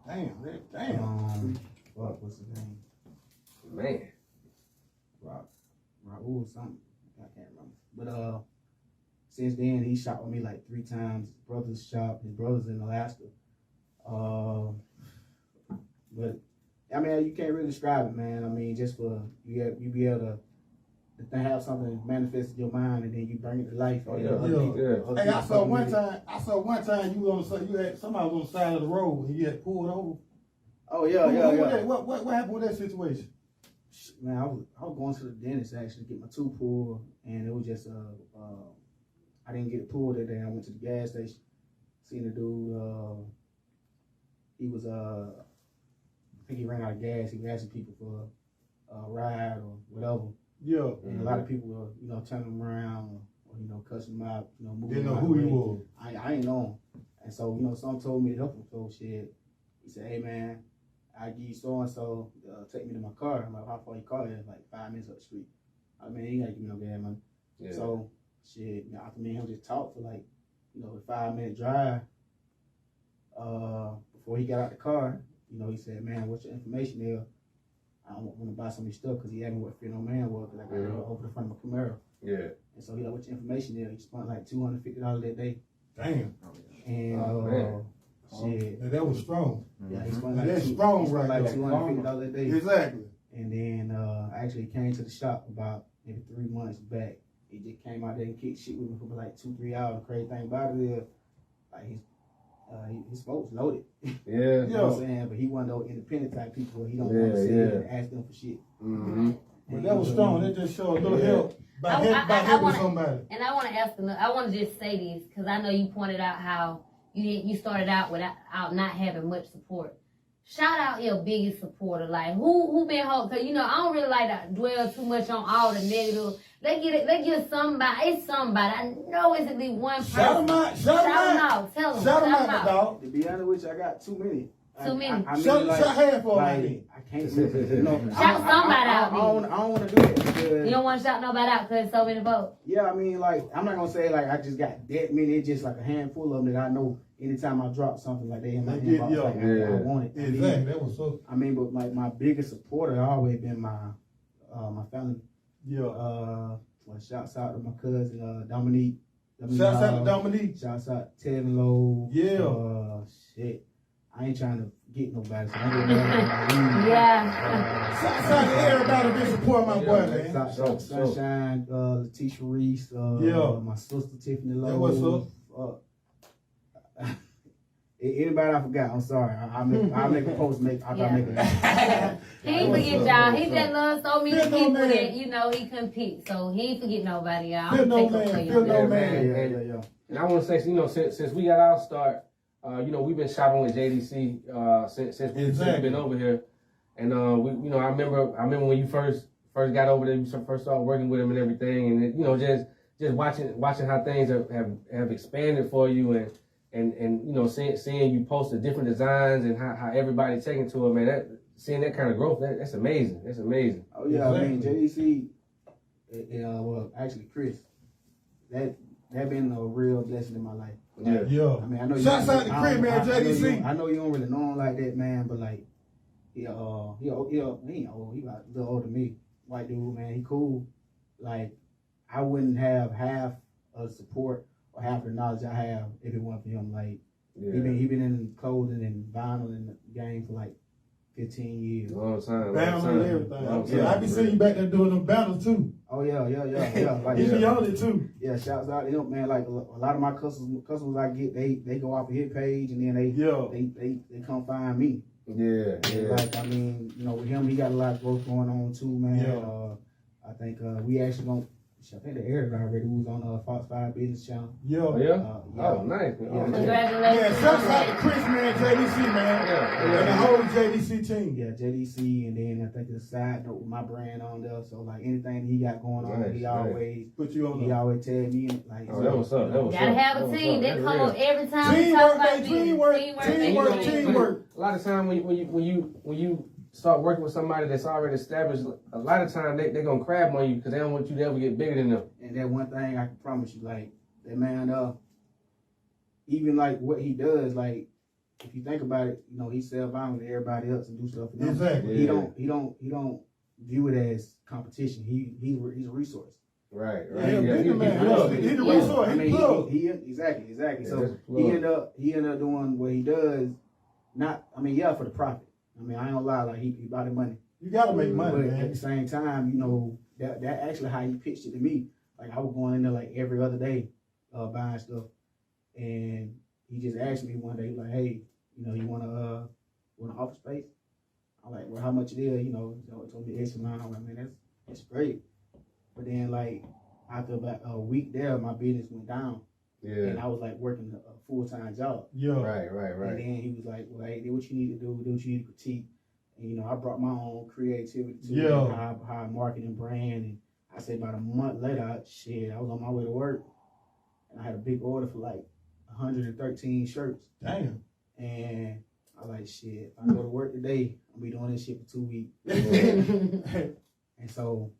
[SPEAKER 1] Damn.
[SPEAKER 5] What's his name?
[SPEAKER 3] Man.
[SPEAKER 5] Raul something. I can't remember. But since then he shot with me like 3 times. His brother's in Alaska. But I mean, you can't really describe it, man. I mean, just for you be able to have something manifest in your mind and then you bring it to life.
[SPEAKER 1] Hey, I saw one time you was on somebody was on the side of the road and you had pulled over.
[SPEAKER 5] Oh yeah.
[SPEAKER 1] What happened with that situation?
[SPEAKER 5] Man, I was going to the dentist actually to get my tooth pulled, and it was just I didn't get it pulled that day. I went to the gas station, seen the dude. He was I think he ran out of gas. He was asking people for a ride or whatever. Yeah. And a lot of people were turning him around or cussing him out. Moving.
[SPEAKER 1] Didn't know who he was.
[SPEAKER 5] I ain't know him, and so someone told me to help him. So shit, he said, "Hey man, I give you so and so, take me to my car." I'm like, "How far your car is?" Like 5 minutes up the street. I mean, he ain't gotta give me no gas money. Yeah. So shit, after me and him just talked for like, a 5-minute drive. Before he got out the car, he said, "Man, what's your information there? I want to buy some of your stuff," because he asked me what FNM was, because I got it over the front of my Camaro. Yeah. And so he like, "What's your information there?" He spent like $250 that day.
[SPEAKER 1] Damn.
[SPEAKER 5] And shit.
[SPEAKER 1] That was strong.
[SPEAKER 5] Yeah, he spent like
[SPEAKER 1] that's strong, right?
[SPEAKER 5] Like $250 a day.
[SPEAKER 1] Exactly.
[SPEAKER 5] And then I actually came to the shop about maybe 3 months back. He just came out there and kicked shit with me for like 2-3 hours. The crazy thing about it is, like his folks loaded. Yeah. You know what I'm saying? But he wasn't no independent type people where he don't want to sit there and ask them for shit. Mm-hmm.
[SPEAKER 1] But that was strong. That just showed a little help by helping somebody.
[SPEAKER 2] And I want to ask them. I want to just say this because I know you pointed out how you started out without not having much support. Shout out your biggest supporter. Like who been helped? Cause I don't really like to dwell too much on all the negative. They get somebody. It's somebody. I know it's at least one person.
[SPEAKER 1] Shout them out.
[SPEAKER 2] Tell them.
[SPEAKER 1] Shout them out, dog.
[SPEAKER 5] To be honest with you, I got too many.
[SPEAKER 2] Too many.
[SPEAKER 5] I mean,
[SPEAKER 1] Shut half of
[SPEAKER 5] like,
[SPEAKER 1] it.
[SPEAKER 5] I can't, you know.
[SPEAKER 2] Shout somebody out,
[SPEAKER 5] I don't want to do that because
[SPEAKER 2] You don't want to shout nobody out because so many votes.
[SPEAKER 5] yeah, I mean, like, I'm not gonna say like I just got that many. It's just like a handful of them that I know. Anytime I drop something like that in my inbox, like, I want it.
[SPEAKER 1] Exactly. That was so.
[SPEAKER 5] I mean, but like my biggest supporter always been my family.
[SPEAKER 1] Yeah.
[SPEAKER 5] Well, shouts out to my cousin Dominique.
[SPEAKER 1] Shouts out to Dominique.
[SPEAKER 5] Shouts out to Tevin Lowe.
[SPEAKER 1] Yeah.
[SPEAKER 5] Shit. I ain't trying to get nobody. So I'm gonna
[SPEAKER 2] Yeah.
[SPEAKER 1] Shouts out to everybody been supporting my boy, man.
[SPEAKER 5] Shouts out to Sunshine, Letitia Reese, my sister Tiffany Lowe.
[SPEAKER 1] That what's up?
[SPEAKER 5] Anybody I forgot, I'm sorry. I'll make a post. I'll make it.
[SPEAKER 2] He ain't forget y'all. He just loves so many
[SPEAKER 1] Feel no
[SPEAKER 2] people
[SPEAKER 1] man.
[SPEAKER 2] that, you know, he compete. So he ain't forget nobody, y'all.
[SPEAKER 1] Feel
[SPEAKER 2] I'm
[SPEAKER 1] no
[SPEAKER 2] take up
[SPEAKER 1] man,
[SPEAKER 2] for
[SPEAKER 1] feel
[SPEAKER 2] you.
[SPEAKER 1] no
[SPEAKER 5] Yeah,
[SPEAKER 1] man.
[SPEAKER 5] yeah.
[SPEAKER 3] And I want to say, you know, since we got our start, you know, we've been shopping with JDC since we've been over here, and we, you know, I remember when you first got over there, you first started working with him and everything, and it, you know, just watching how things have expanded for you, and you know, seeing you post the different designs and how everybody taking to it, man. Seeing that kind of growth, that's amazing. That's amazing.
[SPEAKER 5] Oh yeah, I mean JDC, well actually Chris, that been a real blessing in my life.
[SPEAKER 1] Yeah.
[SPEAKER 5] I mean, I know
[SPEAKER 1] Shouts out to Chris, man, JDC.
[SPEAKER 5] I know you don't really know him like that, man, but like, he ain't old. He about a little older than me. White dude, man, he cool. Like, I wouldn't have half of the support or half the knowledge I have if it wasn't for him. Like, he been in clothing and vinyl in the game for like 15 years.
[SPEAKER 3] Long time.
[SPEAKER 1] Battle and everything. I be seeing you back there doing them battles too.
[SPEAKER 5] Oh yeah. Like,
[SPEAKER 1] He be on it too.
[SPEAKER 5] Yeah, shouts out to him, man. Like a lot of my customers I get, they go off of his page and then they come find me.
[SPEAKER 3] Yeah.
[SPEAKER 5] Like, I mean, you know, with him, he got a lot of growth going on too, man.
[SPEAKER 1] Yeah.
[SPEAKER 5] I think we actually gonna. I think the aired already was on Fox 5 Business Channel.
[SPEAKER 1] Yeah.
[SPEAKER 3] Oh yeah.
[SPEAKER 5] Yeah.
[SPEAKER 3] Oh nice.
[SPEAKER 5] Yeah.
[SPEAKER 2] Congratulations.
[SPEAKER 1] Yeah, shouts out to Chris, man, JDC, man. And the whole JDC team.
[SPEAKER 5] Yeah, JDC, and then I think the side note with my brand on there. So like anything he got going on, he always
[SPEAKER 1] put you on.
[SPEAKER 5] He always tell me like.
[SPEAKER 3] Oh, that was up.
[SPEAKER 2] Gotta have a team. They come up every time we talk about
[SPEAKER 1] Teamwork.
[SPEAKER 3] A lot of time when you start working with somebody that's already established, a lot of time they're gonna crab on you because they don't want you to ever get bigger than them.
[SPEAKER 5] And that one thing I can promise you, like that man, even like what he does, like if you think about it, you know, he sell vinyl to everybody else and do stuff for them.
[SPEAKER 1] Exactly.
[SPEAKER 5] He don't view it as competition. He's a resource.
[SPEAKER 3] Right.
[SPEAKER 1] Yeah, he's a resource.
[SPEAKER 5] I mean,
[SPEAKER 1] plug.
[SPEAKER 5] exactly.
[SPEAKER 3] Yeah,
[SPEAKER 5] So he end up doing what he does. For the profit. I mean, I ain't gonna lie, like he bought the money.
[SPEAKER 1] You gotta make money,
[SPEAKER 5] But
[SPEAKER 1] man.
[SPEAKER 5] at the same time, you know, that actually how he pitched it to me. Like I was going in there like every other day, buying stuff. And he just asked me one day, like, hey, you know, you wanna office space? I'm like, well, how much it is? You know, he told me X amount. I'm like, man, that's great. But then like after about a week there, my business went down.
[SPEAKER 3] Yeah.
[SPEAKER 5] And I was like working a full-time job.
[SPEAKER 1] Yeah.
[SPEAKER 5] And then he was like, well, hey, do what you need to do what you need to critique. And, you know, I brought my own creativity to how I market and brand. And I said about a month later, I was on my way to work. And I had a big order for like 113 shirts.
[SPEAKER 1] Damn.
[SPEAKER 5] And I was like, shit, if I go to work today, I'll be doing this shit for 2 weeks. And so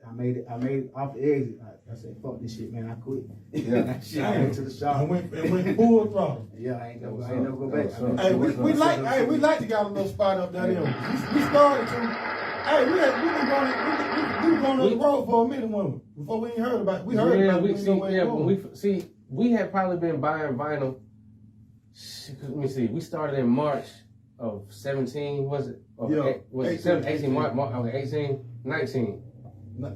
[SPEAKER 5] I made it off the exit. I said, fuck this shit, man. I quit.
[SPEAKER 3] Yeah.
[SPEAKER 5] I went to the shop.
[SPEAKER 1] I went full throttle.
[SPEAKER 5] Yeah, I ain't never go back.
[SPEAKER 1] Hey, we like to got a little spot up there. We started to. Hey, we were going on the road for a minute, woman. Before we ain't heard about it. We heard about it.
[SPEAKER 3] We had probably been buying vinyl. Let me see. We started in March of 17. Was it? Was it 18? March? Okay, 18, 19.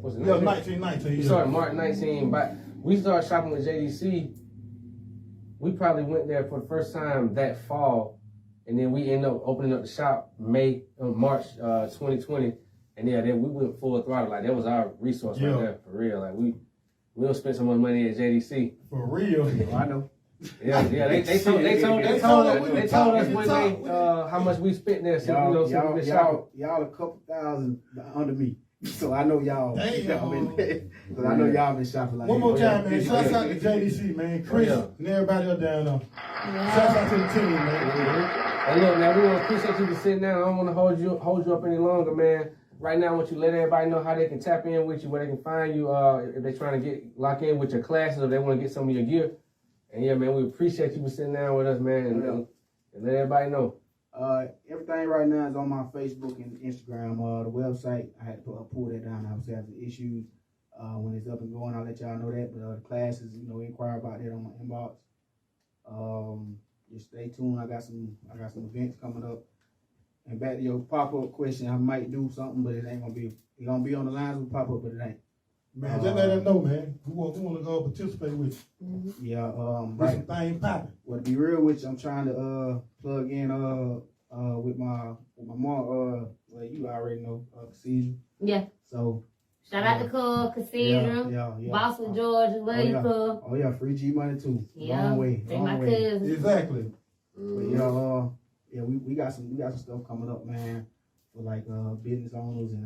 [SPEAKER 3] Was it 19?
[SPEAKER 1] Yeah, 19.
[SPEAKER 3] We started March 19, but we started shopping with JDC. We probably went there for the first time that fall, and then we ended up opening up the shop March 2020, and then we went full throttle. Like that was our resource right there, for real. Like we don't spend so much money at JDC.
[SPEAKER 1] For real.
[SPEAKER 5] Oh, I know.
[SPEAKER 3] Yeah. They told us one day how much we spent there. So
[SPEAKER 5] y'all a couple thousand under me. So I know y'all. Because I know y'all been shopping like
[SPEAKER 1] one more time, man. Shouts out to JDC, man. Chris and everybody up down there. Shouts out to the team, man.
[SPEAKER 3] Hey, look, man, we want to appreciate you for sitting down. I don't want to hold you up any longer, man. Right now, I want you to let everybody know how they can tap in with you, where they can find you, if they're trying to lock in with your classes or they want to get some of your gear. And yeah, man, we appreciate you for sitting down with us, man, and let everybody know.
[SPEAKER 5] Everything right now is on my Facebook and Instagram. The website, I had to pull that down. I was having some issues. When it's up and going, I'll let y'all know that. But the classes, inquire about that on my inbox. Just stay tuned. I got some events coming up. And back to your pop-up question, I might do something, but it ain't gonna be. It's gonna be on the lines with pop-up, but it ain't.
[SPEAKER 1] Man, just let us know, man. We want to go participate with you.
[SPEAKER 5] Yeah.
[SPEAKER 1] Right. Thing popping.
[SPEAKER 5] Well, to be real with you, I'm trying to plug in with my mom. Well, you already know Caesar.
[SPEAKER 2] Yeah.
[SPEAKER 5] So.
[SPEAKER 2] Shout out to Cub, Cathedral,
[SPEAKER 5] yeah.
[SPEAKER 2] Boston, Georgia, love you, Cub.
[SPEAKER 5] Oh yeah, free G money too.
[SPEAKER 2] Yeah,
[SPEAKER 5] long way.
[SPEAKER 2] they my cousins.
[SPEAKER 1] Exactly.
[SPEAKER 5] But we got some stuff coming up, man, for like business owners and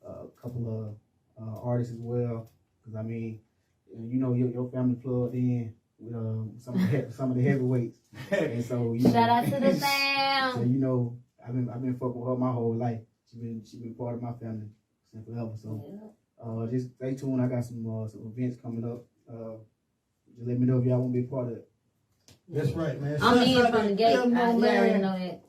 [SPEAKER 5] a couple of artists as well. Cause I mean, your family plugged in with some of the heavyweights, and so
[SPEAKER 2] shout out to the fam.
[SPEAKER 5] So I've been fucking with her my whole life. She been part of my family forever. So just stay tuned. I got some events coming up. Just let me know if y'all want to be a part of it.
[SPEAKER 1] That's right, man.
[SPEAKER 2] I'm in from the gate. I already know that.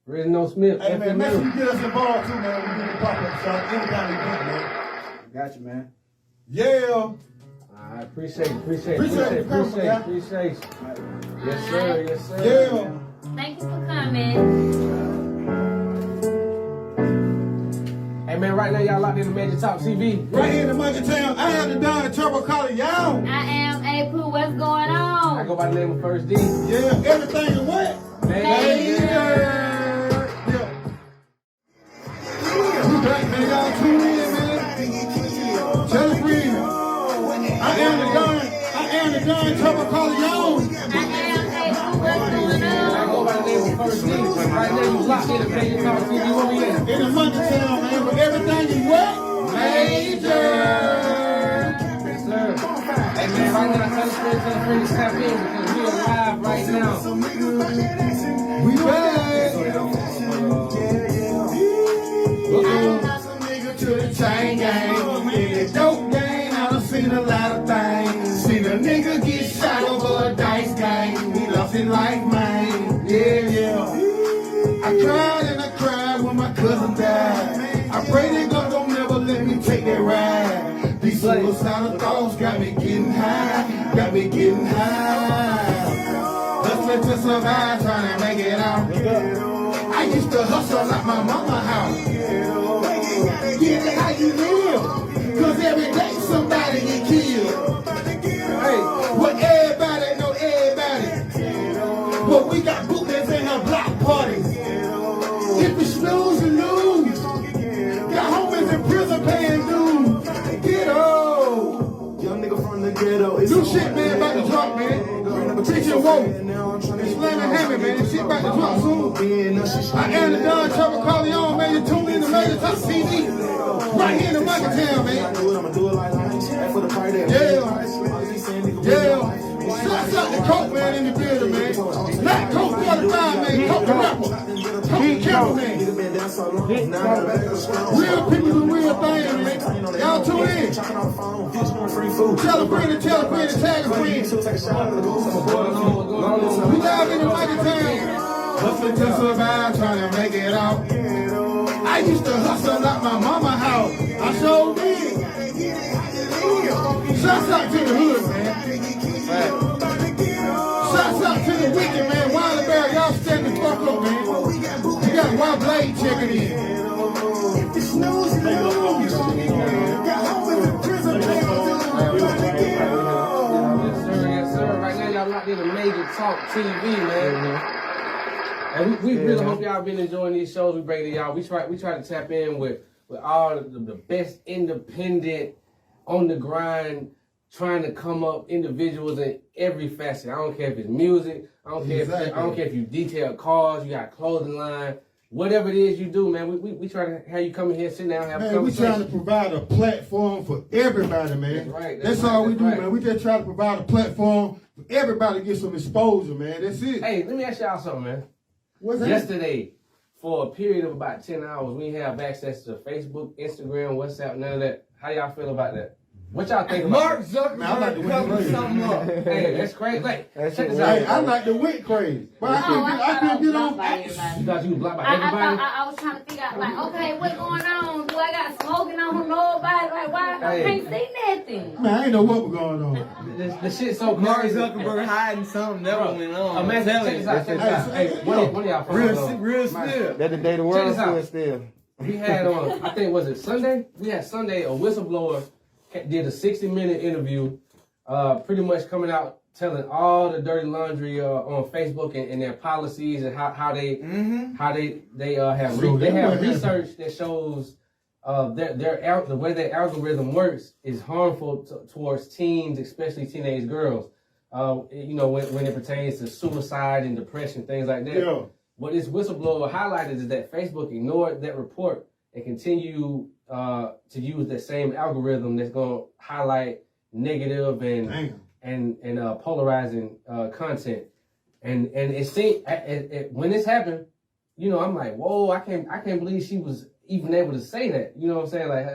[SPEAKER 3] Reginald Smith.
[SPEAKER 1] Hey, man, make sure you get us involved too, man. We do the pop-up shop, any kind of event, man.
[SPEAKER 5] Got you, man.
[SPEAKER 1] Yeah.
[SPEAKER 3] I appreciate it. Appreciate it.
[SPEAKER 1] Appreciate it.
[SPEAKER 3] Yes, sir. Yes, sir.
[SPEAKER 1] Yeah.
[SPEAKER 2] Thank you for coming.
[SPEAKER 3] Hey, man, right now, y'all locked in the Major Talk TV.
[SPEAKER 1] Right here in the Monkey Town, I am the Don Trouble calling y'all.
[SPEAKER 2] I am A Pooh. What's going on?
[SPEAKER 3] I go by the name of First D.
[SPEAKER 1] Yeah, everything is what?
[SPEAKER 2] Major.
[SPEAKER 1] Yeah. We back, man. Y'all tune in, man. Tell a friend. I am the Don Trouble calling y'all.
[SPEAKER 2] I am A Pooh. What's going
[SPEAKER 3] I
[SPEAKER 2] on?
[SPEAKER 3] go by the name of First D. Right now, you locked in the Major Talk TV. Where we at?
[SPEAKER 1] In the Monkey Town, man. But everything is what? Major.
[SPEAKER 3] Yes, sir. Hey, man, right now, tell a friend to tap in because we are live right now.
[SPEAKER 1] We back.
[SPEAKER 2] I
[SPEAKER 1] To the chain gang, in the dope game, I done seen a lot of things. Seen a nigga get shot over a dice game. He lost his life, man. Yeah. I cried and I cried when my cousin died. I pray that God don't never let me take that ride. These suicidal thoughts got me getting high. Hustling to survive, trying to make it out. I used to hustle like my mama house. Get it how you live. Cause every day somebody get killed. Hey, well everybody know everybody. But we got bootlegs and have block parties. If you snooze, you lose. Got homies in prison paying dues. Get old.
[SPEAKER 6] Young nigga from the ghetto.
[SPEAKER 1] New shit, man, about to drop, man. Preaching woke. Slamming hammer, man. This shit about to drop soon. I am the Don Trouble calling on, man. You tune in to Major Talk TV. Right here in the Monkey Town, man. Yeah. Shots out the Coke, man, in the building, man. Not Coke 45, man. Coke the rapper. Coke the cameraman. Real people do real things, man. Y'all tune in. Tell a friend, tag a friend. We live in the Monkey Town. Hustling to survive, trying to make it out. I used to hustle like my mama house. I sure did. Shouts out to the hood, man. Shouts out to the wicked, man. Wilder Bear, y'all stand the fuck up, man. We got one Blade checking in.
[SPEAKER 3] Yes, sir. Right now, y'all locked in the Major Talk TV, man. And we really hope y'all been enjoying these shows we bring to y'all. We try to tap in with all the best independent, on the grind, trying to come up individuals in every facet. I don't care if it's music. I don't care if you detail cars. You got a clothing line. Whatever it is you do, man, we try to have you come in here, sit down, have a conversation.
[SPEAKER 1] We trying to provide a platform for everybody, man. That's all we do, man. We just try to provide a platform for everybody to get some exposure, man. That's it.
[SPEAKER 3] Hey, let me ask y'all something, man. Yesterday, for a period of about 10 hours, we have access to Facebook, Instagram, WhatsApp, none of that. How y'all feel about that? What y'all think about
[SPEAKER 6] Mark Zuckerberg covered something up.
[SPEAKER 3] Hey, that's crazy. Like, check this
[SPEAKER 1] Hey,
[SPEAKER 3] out.
[SPEAKER 1] I like the wit crazy. But I couldn't get on.
[SPEAKER 3] You thought you was blocked by everybody?
[SPEAKER 2] I was trying to figure out, like, okay, what's going on? Do I got smoking on nobody? Like, why I can't see nothing?
[SPEAKER 1] Man, I ain't know what was going on.
[SPEAKER 3] The shit's so
[SPEAKER 6] Mark
[SPEAKER 3] crazy.
[SPEAKER 6] Zuckerberg hiding something that went on.
[SPEAKER 3] Imagine, check this out. Hey, one of y'all from
[SPEAKER 6] Real still.
[SPEAKER 7] That's the day the world stood still.
[SPEAKER 3] We had on, I think, was it Sunday? We had Sunday, a whistleblower did a 60-minute interview, pretty much coming out telling all the dirty laundry on Facebook and their policies and how they have research that shows the way their algorithm works is harmful towards teens, especially teenage girls. You know, when it pertains to suicide and depression, things like that.
[SPEAKER 1] Yeah.
[SPEAKER 3] What this whistleblower highlighted is that Facebook ignored that report and continue to use the same algorithm that's going to highlight negative and polarizing content. And it seemed when this happened, you know, I'm like, whoa, I can't believe she was even able to say that. You know what I'm saying? Like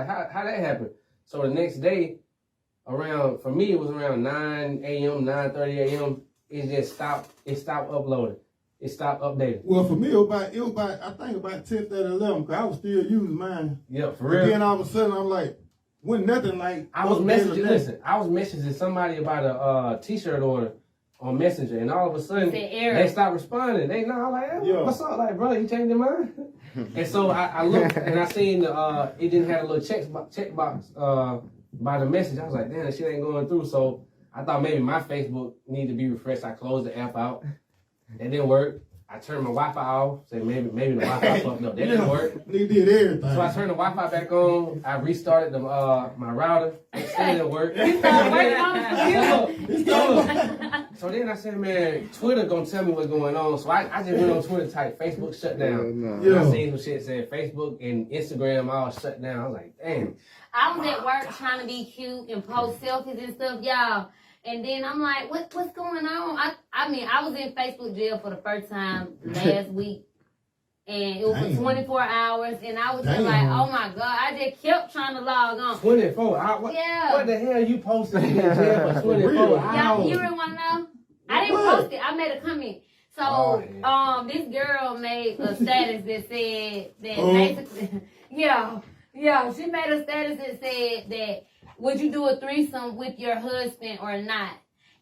[SPEAKER 3] how that happened. So the next day, for me it was around 9 a.m., 9:30 a.m. It stopped uploading. It stopped updating.
[SPEAKER 1] Well, for me, it was about I think about 10:30, 11, because I was still using mine.
[SPEAKER 3] Yeah, for real.
[SPEAKER 1] And then all of a sudden, I'm like, when nothing like.
[SPEAKER 3] I was messaging somebody about a t-shirt order on Messenger, and all of a sudden, they stopped responding. I'm like, hey, what's up? Like, bro, you changed your mind? And so I looked, and I seen it didn't have a little checkbox by the message. I was like, damn, that shit ain't going through. So I thought maybe my Facebook needed to be refreshed. I closed the app out. That didn't work. I turned my Wi-Fi off. Said maybe the Wi-Fi fucked up. That didn't work.
[SPEAKER 1] They did everything.
[SPEAKER 3] So I turned the Wi-Fi back on. I restarted my router. It still didn't work. So then I said, man, Twitter gonna tell me what's going on. So I just went on Twitter, typed Facebook shutdown. And I seen some shit saying Facebook and Instagram all shut down. I was like, damn.
[SPEAKER 2] I was at work trying to be cute and post selfies and stuff, y'all. And then I'm like, what's going on? I mean, I was in Facebook jail for the first time last week. And it was for 24 hours. And I was just like, oh my God. I just kept trying to log on.
[SPEAKER 3] 24 hours?
[SPEAKER 2] Yeah.
[SPEAKER 3] What the hell you posted in jail for 24 hours?
[SPEAKER 2] Y'all, you really want to know? I didn't post it. I made a comment. So, this girl made a status that said that basically, she made a status that said that, would you do a threesome with your husband or not?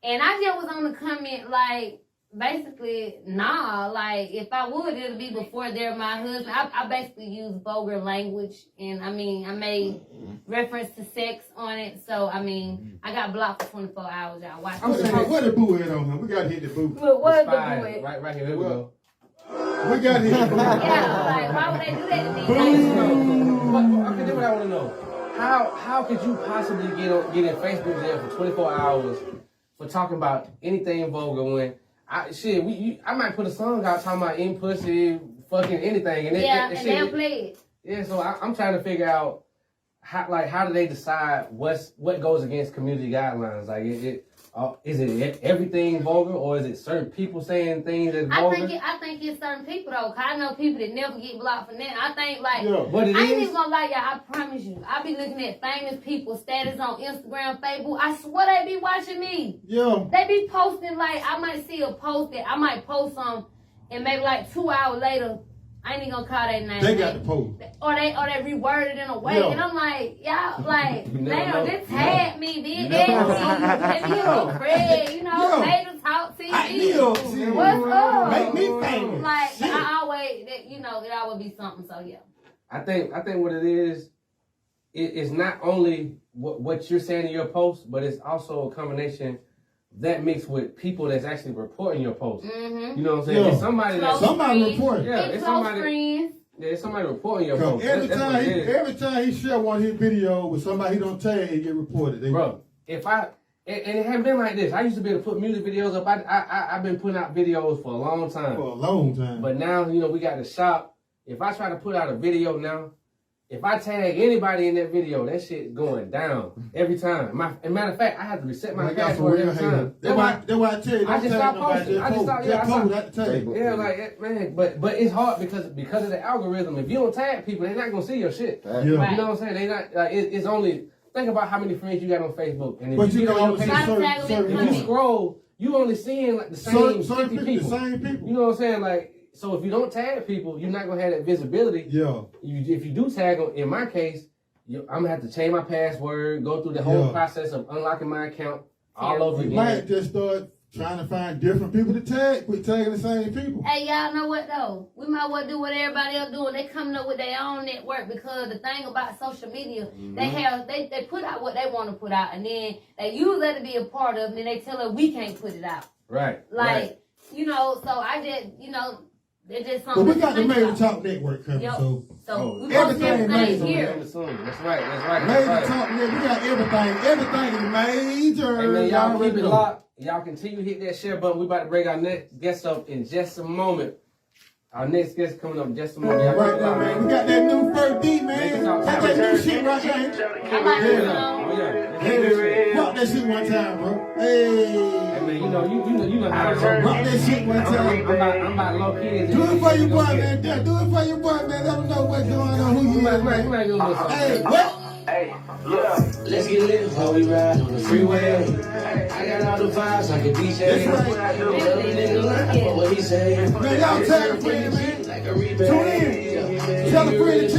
[SPEAKER 2] And I just was on the comment like, basically, nah. Like, if I would, it'll be before they're my husband. I basically use vulgar language. And, I mean, I made reference to sex on it. So, I mean, I got blocked for 24 hours. Y'all watch it.
[SPEAKER 1] Where the boo at on him? We got to hit the boo.
[SPEAKER 2] Where's the boo at?
[SPEAKER 3] Right here. Here we go.
[SPEAKER 1] We got to hit the boo.
[SPEAKER 2] Yeah, like, why would they do that to me?
[SPEAKER 3] Okay, then what I want to know. How could you possibly get in Facebook jail for 24 hours for talking about anything vulgar when I might put a song out talking about in pussy, fucking anything, and
[SPEAKER 2] and they'll play it.
[SPEAKER 3] Yeah, so I'm trying to figure out how do they decide what goes against community guidelines? Like, is it everything vulgar, or is it certain people saying things that's vulgar?
[SPEAKER 2] I think it's certain people though. 'Cause I know people that never get blocked for that. I think like
[SPEAKER 3] what it
[SPEAKER 2] I ain't
[SPEAKER 3] is?
[SPEAKER 2] even gonna lie, y'all. I promise you, I be looking at famous people's status on Instagram, Facebook. I swear they be watching me.
[SPEAKER 1] Yeah.
[SPEAKER 2] They be posting like I might see a post that I might post some, and maybe like 2 hours later. I ain't even gonna call that name.
[SPEAKER 1] They got the post.
[SPEAKER 2] Or they reworded in a way. And I'm like, y'all, like, damn, they tag me, big ass, give me a little cred, Made to talk TV. What's up?
[SPEAKER 1] Make me famous.
[SPEAKER 2] Like, I always, it always be something, so yeah.
[SPEAKER 3] I think what it is, it's not only what you're saying in your post, but it's also a combination that mixed with people that's actually reporting your post.
[SPEAKER 2] Mm-hmm.
[SPEAKER 3] You know what I'm saying?
[SPEAKER 1] Yeah.
[SPEAKER 3] It's somebody
[SPEAKER 1] reporting.
[SPEAKER 3] Yeah, it's somebody.
[SPEAKER 2] Friends.
[SPEAKER 3] Yeah, it's somebody reporting your post.
[SPEAKER 1] Every time he share one of his videos with somebody he don't tag, he get reported.
[SPEAKER 3] Bro, and it hadn't been like this. I used to be able to put music videos up. I've been putting out videos for a long time.
[SPEAKER 1] For a long time.
[SPEAKER 3] But now, we got the shop. If I try to put out a video now, if I tag anybody in that video, that shit going down every time. As a matter of fact, I have to reset my password every time.
[SPEAKER 1] That's why I tell you.
[SPEAKER 3] I just stopped posting. Yeah, like man, but it's hard because of the algorithm. If you don't tag people, they're not gonna see your shit.
[SPEAKER 1] Yeah.
[SPEAKER 3] You know what I'm saying? They not. It's only. Think about how many friends you got on Facebook, and if you scroll, you only seeing like the same 50 people.
[SPEAKER 1] Same people.
[SPEAKER 3] You know what I'm saying? Like. So if you don't tag people, you're not gonna have that visibility.
[SPEAKER 1] Yeah.
[SPEAKER 3] If you do tag them, in my case, I'm gonna have to change my password, go through the whole process of unlocking my account all over again.
[SPEAKER 1] You might just start trying to find different people to tag, quit tagging the same people.
[SPEAKER 2] Hey, y'all know what though? We might well do what everybody else doing. They coming up with their own network because the thing about social media, they put out what they want to put out, and then they use that to be a part of, and then they tell us we can't put it out.
[SPEAKER 3] Right.
[SPEAKER 2] Like you know, so I just it's just something.
[SPEAKER 1] But we got the Major Talk Network coming,
[SPEAKER 2] so we post everything here.
[SPEAKER 3] That's right.
[SPEAKER 1] Major Talk Network, we got everything is major.
[SPEAKER 3] Hey man, y'all keep it locked. Y'all continue to hit that share button. We about to bring our next guest up in just a moment. Our next guest coming up in just a moment.
[SPEAKER 1] Right now, man. We got that new first beat, man. That's that new shit right there.
[SPEAKER 2] I like this song.
[SPEAKER 1] Hey, rock that shit one time, bro. Hey,
[SPEAKER 3] man, you know how to
[SPEAKER 1] rock that shit one time.
[SPEAKER 3] I'm about low key.
[SPEAKER 1] Do it for your boy, man. Do it for your boy, man. Let them know what's going on. Who you is, man. Hey, what?
[SPEAKER 4] Hey, look, let's get lit while we ride on the freeway. I got all the vibes like a DJ.
[SPEAKER 1] That's right.
[SPEAKER 4] Tell a nigga lie what he say.
[SPEAKER 1] Man, y'all tag a friend, man.
[SPEAKER 4] Like a rebate.
[SPEAKER 1] Tune in. Tell a friend.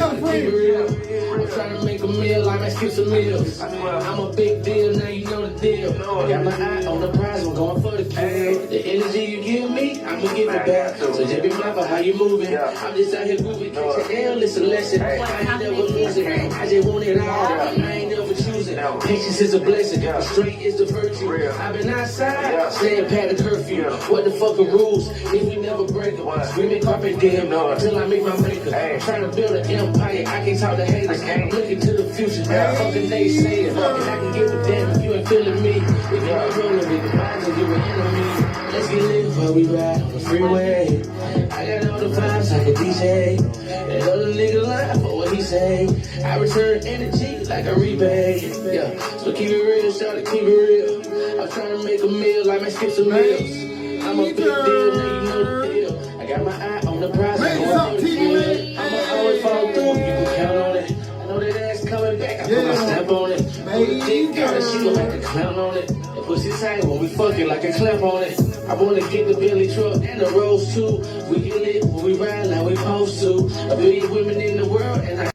[SPEAKER 4] I'm trying to make a meal, I might skip some meals. I'm a big deal, now you know the deal. Got my eye on the prize, I'm going for the kill. The energy you give me, I'ma give it back. So just be mindful how you moving. I'm just out here moving. Catch an L, it's a lesson. I ain't never losing. I just want it all. I ain't never choosing. Patience is a blessing. Straight is the virtue. I've been outside, staying past the curfew. What the fucking rules? If we never break them. Screaming carpet damn until I make my maker. Trying to build an empire, I can't talk to haters. I'm looking to the future. Fucking they say it. And I can give a damn if you ain't feeling me. If you ain't rolling with the minds of you an enemy. Let's get lit while we ride on the freeway. I got all the vibes like a DJ. And other nigga lie for what he say. I return energy like a rebate. Yeah, so keep it real, shout it, keep it real. I'm trying to make a meal, I might skip some meals. I'm a big deal, now you know the deal. I got my eye on the prize, I'ma always follow through, you can count on it. I know that ass coming back, I put my stamp on it. Put a dick down and she gon' like a clown on it. And pussy tight when we fucking like a clamp on it. I wanna get the Billy truck and the Rolls too. We get lit when we ride like we supposed to. A billion women in the world and I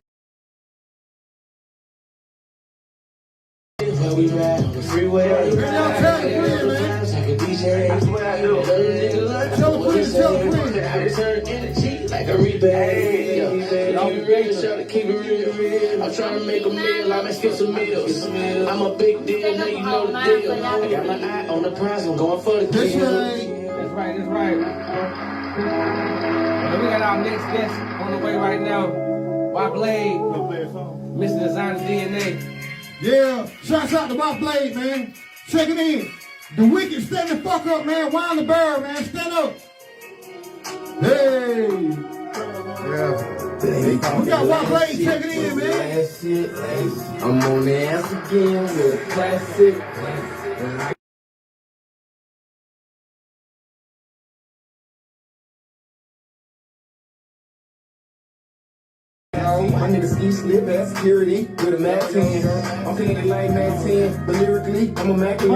[SPEAKER 4] while we ride on the freeway. I got vibes like a DJ. I swear I do. Another nigga like what he say. I return energy like a rebate. Keep it real. I'm trying to make a meal, I might skip some meals. I'm a big deal, now you know the deal. I got my eye on the prize, I'm going for the kill.
[SPEAKER 3] That's right. And we got our next guest on the way right now. Blad3, Mr. Dyzina DNA.
[SPEAKER 1] Yeah, shouts out to Blad3, man. Check it in. The Wicked, stand the fuck up, man. Wild the Bear, man. Stand up. Hey. Yeah. We got Blad3 checking in, man.
[SPEAKER 6] I'm on the ass again with a classic. My niggas ski slip at security with a Mac 10. I'm feeling like Mac 10, but lyrically, I'm a Mac 10.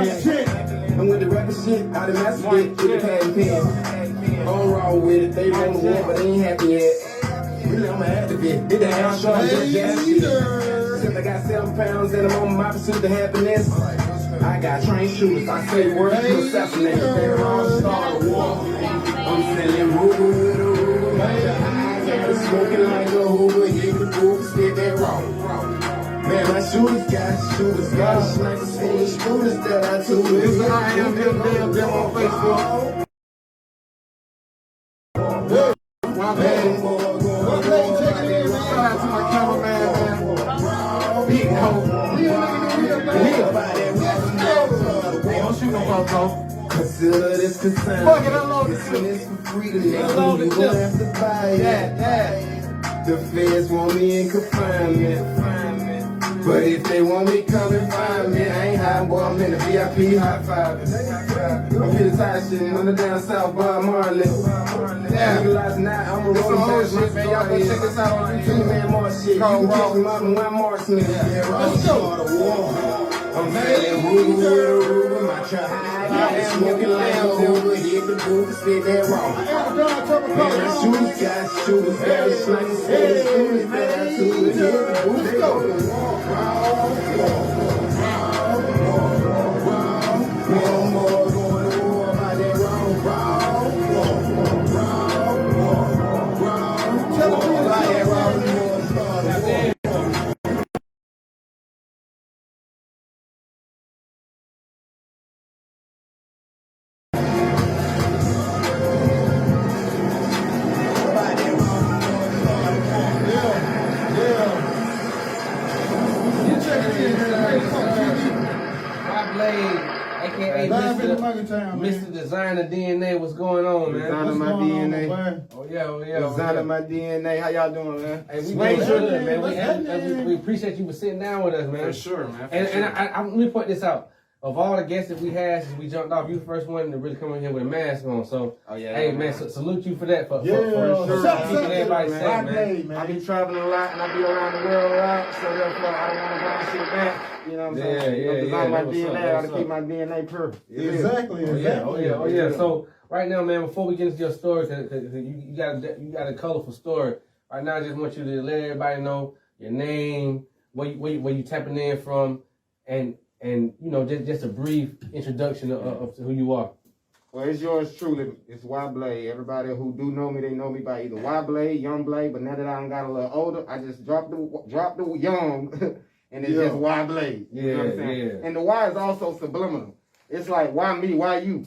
[SPEAKER 6] I'm with the rapper shit, out of master with the patent pen. I'm raw with it, they run the war, but they ain't happy yet. Really, I'm an activist, did the house show, I'm just jazzy. Since I got 7 pounds and I'm on my pursuit to happiness. I got trained shooters, I say words to assassinate. They're all star the war. I'm selling Ruger. Smoking like a Hoover, hit the roof, spit that raw. Man, my shooters got snipers full of scooters that I took with. I am them on Facebook. My bad, shout out to my cameraman, man. Big hoe. Don't shoot no photo. Consider this consent. Fuck it, unload this shit. For free to make you have to buy it. Yeah. The feds want me in confinement. But if they want me, come and find me. I ain't high, boy, I'm in the VIP high five. I'm here to tie shit on the down south by Marley. Legalize now, I'm a rolling shit, man. Y'all go check us out on YouTube, man. More shit. You can catch me out in one Marksman. Let's go. I'm feeling woo with my trap. I'm smoking loud over, hit the booth, spit that raw. Man, got shooters, got snipers, shooters, got shooters, hit the booth, they go to war. One more going to war about that wrong. Tell the people about that wrong.
[SPEAKER 3] AKA Mr. Dyzina DNA, what's going on, man?
[SPEAKER 6] Dyzina my DNA.
[SPEAKER 3] Oh yeah.
[SPEAKER 6] Dyzina my DNA. How y'all doing, man?
[SPEAKER 3] Hey, we doing good, man. We appreciate you for sitting down with us, man.
[SPEAKER 6] For sure, man.
[SPEAKER 3] And let me point this out. Of all the guests that we had since we jumped off, you the first one to really come in here with a mask on. So, hey, man, salute you for that. For sure. Keeping everybody safe, man.
[SPEAKER 6] I be traveling a lot and I be around the world a lot, so therefore I don't want to run shit back. You know what I'm saying? Design my DNA, I gotta keep my DNA pure.
[SPEAKER 1] Exactly.
[SPEAKER 3] Oh yeah. So right now, man, before we get into your story, cause you got a colorful story. Right now, I just want you to let everybody know your name, where you tapping in from, and you know, just a brief introduction of who you are.
[SPEAKER 6] Well, it's yours truly. It's Y-Blade. Everybody who do know me, they know me by either Y-Blade, Young Blade. But now that I done got a little older, I just dropped the young, and it's just Y-Blade. You know what I'm saying?
[SPEAKER 3] Yeah.
[SPEAKER 6] And the Y is also subliminal. It's like, why me? Why you?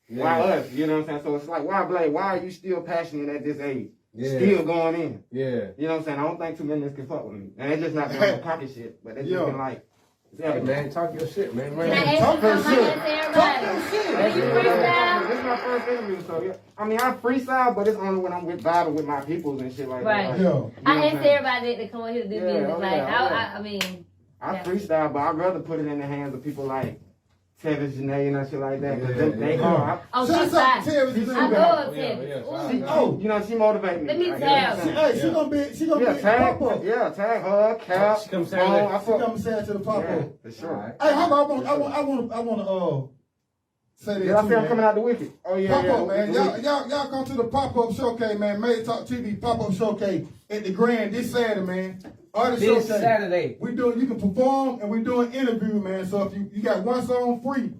[SPEAKER 6] Why us? You know what I'm saying? So it's like, Y-Blade, why are you still passionate at this age? Still going in.
[SPEAKER 3] Yeah.
[SPEAKER 6] You know what I'm saying? I don't think too many niggas can fuck with me. And it's just not been on pocket shit, but it's just been like,
[SPEAKER 3] hey, man, talk your shit, man.
[SPEAKER 2] Can I ask you something like that to everybody? Do you freestyle?
[SPEAKER 6] This is my first interview, so yeah. I mean, I freestyle, but it's only when I'm vibing with my peoples and shit like that.
[SPEAKER 2] Right. I asked everybody to come on here to do music. I mean,
[SPEAKER 6] I freestyle, but I'd rather put it in the hands of people like Tevin Janae and shit like that. Cause they hard.
[SPEAKER 2] Oh, she's fine. I love Tevin.
[SPEAKER 6] You know, she motivated me.
[SPEAKER 2] Let me tell you.
[SPEAKER 1] Hey, she gonna be
[SPEAKER 6] tag
[SPEAKER 1] pop-up.
[SPEAKER 6] Yeah, tag her, Cap.
[SPEAKER 3] She comes Saturday.
[SPEAKER 1] She coming Saturday to the pop-up.
[SPEAKER 6] For sure.
[SPEAKER 1] Hey, how about I want to say that
[SPEAKER 6] Did I
[SPEAKER 1] too,
[SPEAKER 6] say I'm
[SPEAKER 1] man.
[SPEAKER 6] coming out the wicket? Oh yeah,
[SPEAKER 1] Pop-up, man. Y'all come to the pop-up showcase, man. Made Talk TV pop-up showcase at the Grand this Saturday, man. Artist
[SPEAKER 3] This
[SPEAKER 1] showcase.
[SPEAKER 3] Saturday.
[SPEAKER 1] You can perform and we doing interview, man. So if you got one song free.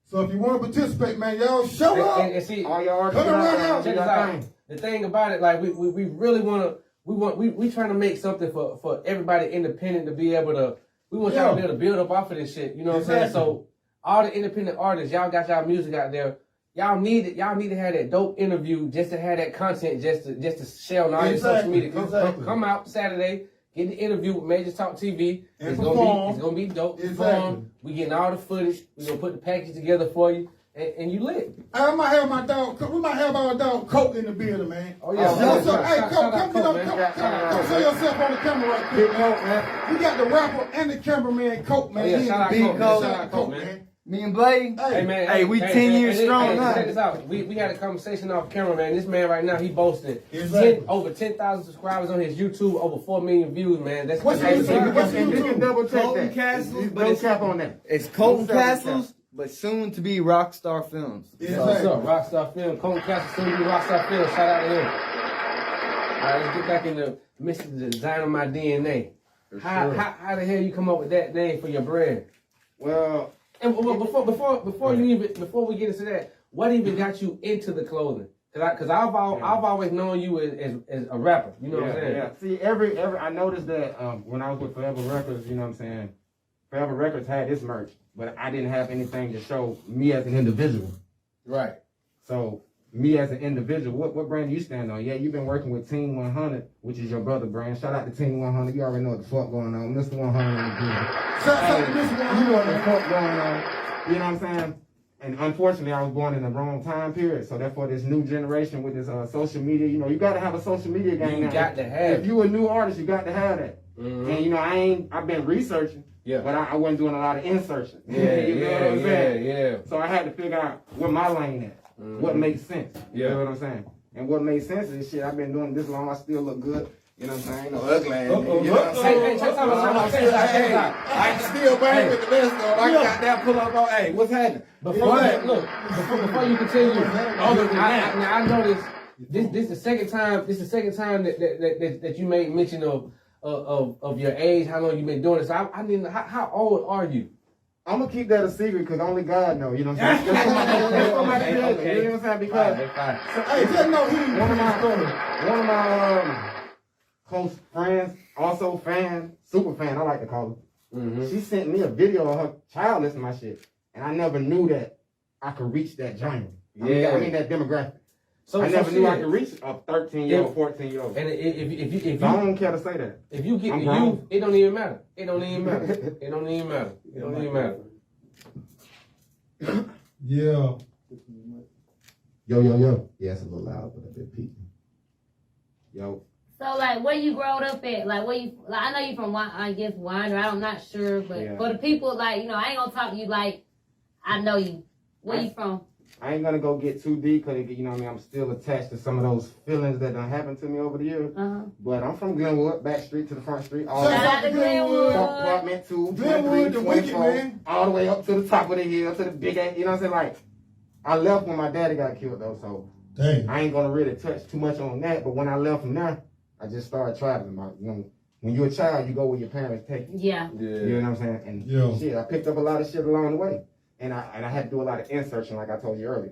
[SPEAKER 1] So if you want to participate, man, y'all show up.
[SPEAKER 3] And see,
[SPEAKER 6] all y'all artists
[SPEAKER 1] come around out.
[SPEAKER 3] Check this out. The thing about it, like we really we trying to make something for everybody independent to be able to. We want y'all to be able to build up off of this shit. You know what I'm saying? So all the independent artists, y'all got y'all music out there. Y'all need to have that dope interview just to have that content just to share on all your social media. Come out Saturday. Get the interview with Major Talk TV. It's gonna be dope. We getting all the footage. We gonna put the package together for you, and you lit.
[SPEAKER 1] I might have my dog. We might have our dog Coke in the building, man.
[SPEAKER 3] Oh yeah.
[SPEAKER 1] Hey, Coke, come show yourself on the camera right quick, Coke, man. We got the rapper and the cameraman Coke, man.
[SPEAKER 3] Oh, yeah, shout out Coke,
[SPEAKER 1] man.
[SPEAKER 7] Me and Blade.
[SPEAKER 1] Hey
[SPEAKER 7] man. Hey, we 10 years strong now.
[SPEAKER 3] Check this out. We had a conversation off camera, man. This man right now, he boasting over 10,000 subscribers on his YouTube, over 4 million views, man. That's
[SPEAKER 1] what's your
[SPEAKER 6] YouTube? Double check
[SPEAKER 7] Colton
[SPEAKER 6] that.
[SPEAKER 7] Castles,
[SPEAKER 6] But it's cap on that.
[SPEAKER 7] It's Colton Castles, but soon to be Rockstar Films.
[SPEAKER 3] What's up, Rockstar Film? Colton Castles, soon to be Rockstar Film. Shout out to him. All right, let's get back into Mr. Dyzina My DNA. How the hell you come up with that name for your brand?
[SPEAKER 6] Well.
[SPEAKER 3] And before we get into that, what even got you into the clothing? Cause I've always known you as a rapper. You know what I'm saying?
[SPEAKER 6] Yeah. See, every I noticed that when I was with Forever Records, you know what I'm saying. Forever Records had this merch, but I didn't have anything to show me as an individual.
[SPEAKER 3] Right.
[SPEAKER 6] So me as an individual, what brand do you stand on? Yeah, you've been working with Team 100, which is your brother brand. Shout out to Team 100. You already know what the fuck going on. Mr. 100 in the building.
[SPEAKER 1] Shout out to Mr. 100.
[SPEAKER 6] You know what the fuck going on. You know what I'm saying? And unfortunately, I was born in the wrong time period. So therefore, this new generation with this social media, you know, you got to have a social media game.
[SPEAKER 3] You got to have.
[SPEAKER 6] If you a new artist, you got to have that.
[SPEAKER 3] Mm-hmm.
[SPEAKER 6] And you know, I've been researching, but I wasn't doing a lot of insertion.
[SPEAKER 3] Yeah,
[SPEAKER 6] you know what I'm saying?
[SPEAKER 3] Yeah.
[SPEAKER 6] So I had to figure out where my lane at, what makes sense. You know what I'm saying? And what makes sense is shit. I've been doing this long. I still look good. You know what I'm saying? Ain't no ugly ass. You know what I'm saying?
[SPEAKER 3] Hey, check out.
[SPEAKER 6] I can still bang with the best though. I got that pull up on. Hey, what's happening?
[SPEAKER 3] Before you continue, I noticed this the second time. This is the second time that you made mention of your age. How long you been doing this? I mean, how old are you?
[SPEAKER 6] I'm gonna keep that a secret because only God knows. You know what I'm saying? That's for my creator. You know what I'm saying? Because
[SPEAKER 1] Hey, just know he
[SPEAKER 6] one of my close friends, also fan, super fan, I like to call her. She sent me a video of her child listening to my shit, and I never knew that I could reach that genre. I mean that demographic. So I never knew I could reach a 13-year-old, 14-year-old.
[SPEAKER 3] And if
[SPEAKER 6] I don't care to say that.
[SPEAKER 3] If you get the youth, it don't even matter. It don't even matter.
[SPEAKER 1] Yeah.
[SPEAKER 6] Yo. Yeah, it's a little loud, but a bit peaking. Yo.
[SPEAKER 2] So, like, where you growed up at? Like, where you, like, I know you from, I guess, Winder. I'm not sure, but for the people, like, you know, I ain't gonna talk to you like I know you. Where you from?
[SPEAKER 6] I ain't gonna go get too deep because, you know what I mean, I'm still attached to some of those feelings that done happened to me over the years. But I'm from Glenwood, back street to the front street. All
[SPEAKER 2] Shout out to Glenwood.
[SPEAKER 6] Apartment 2,
[SPEAKER 1] Glenwood,
[SPEAKER 6] 23,
[SPEAKER 1] the wicked
[SPEAKER 6] 24,
[SPEAKER 1] man.
[SPEAKER 6] all the way up to the top of the hill, to the big ass, you know what I'm saying? Like, I left when my daddy got killed, though, so
[SPEAKER 1] Dang.
[SPEAKER 6] I ain't gonna really touch too much on that. But when I left from there, I just started traveling. You know, when you're a child, you go where your parents take you.
[SPEAKER 2] Yeah.
[SPEAKER 6] You know what I'm saying? And shit, I picked up a lot of shit along the way. And I had to do a lot of insertion, like I told you earlier.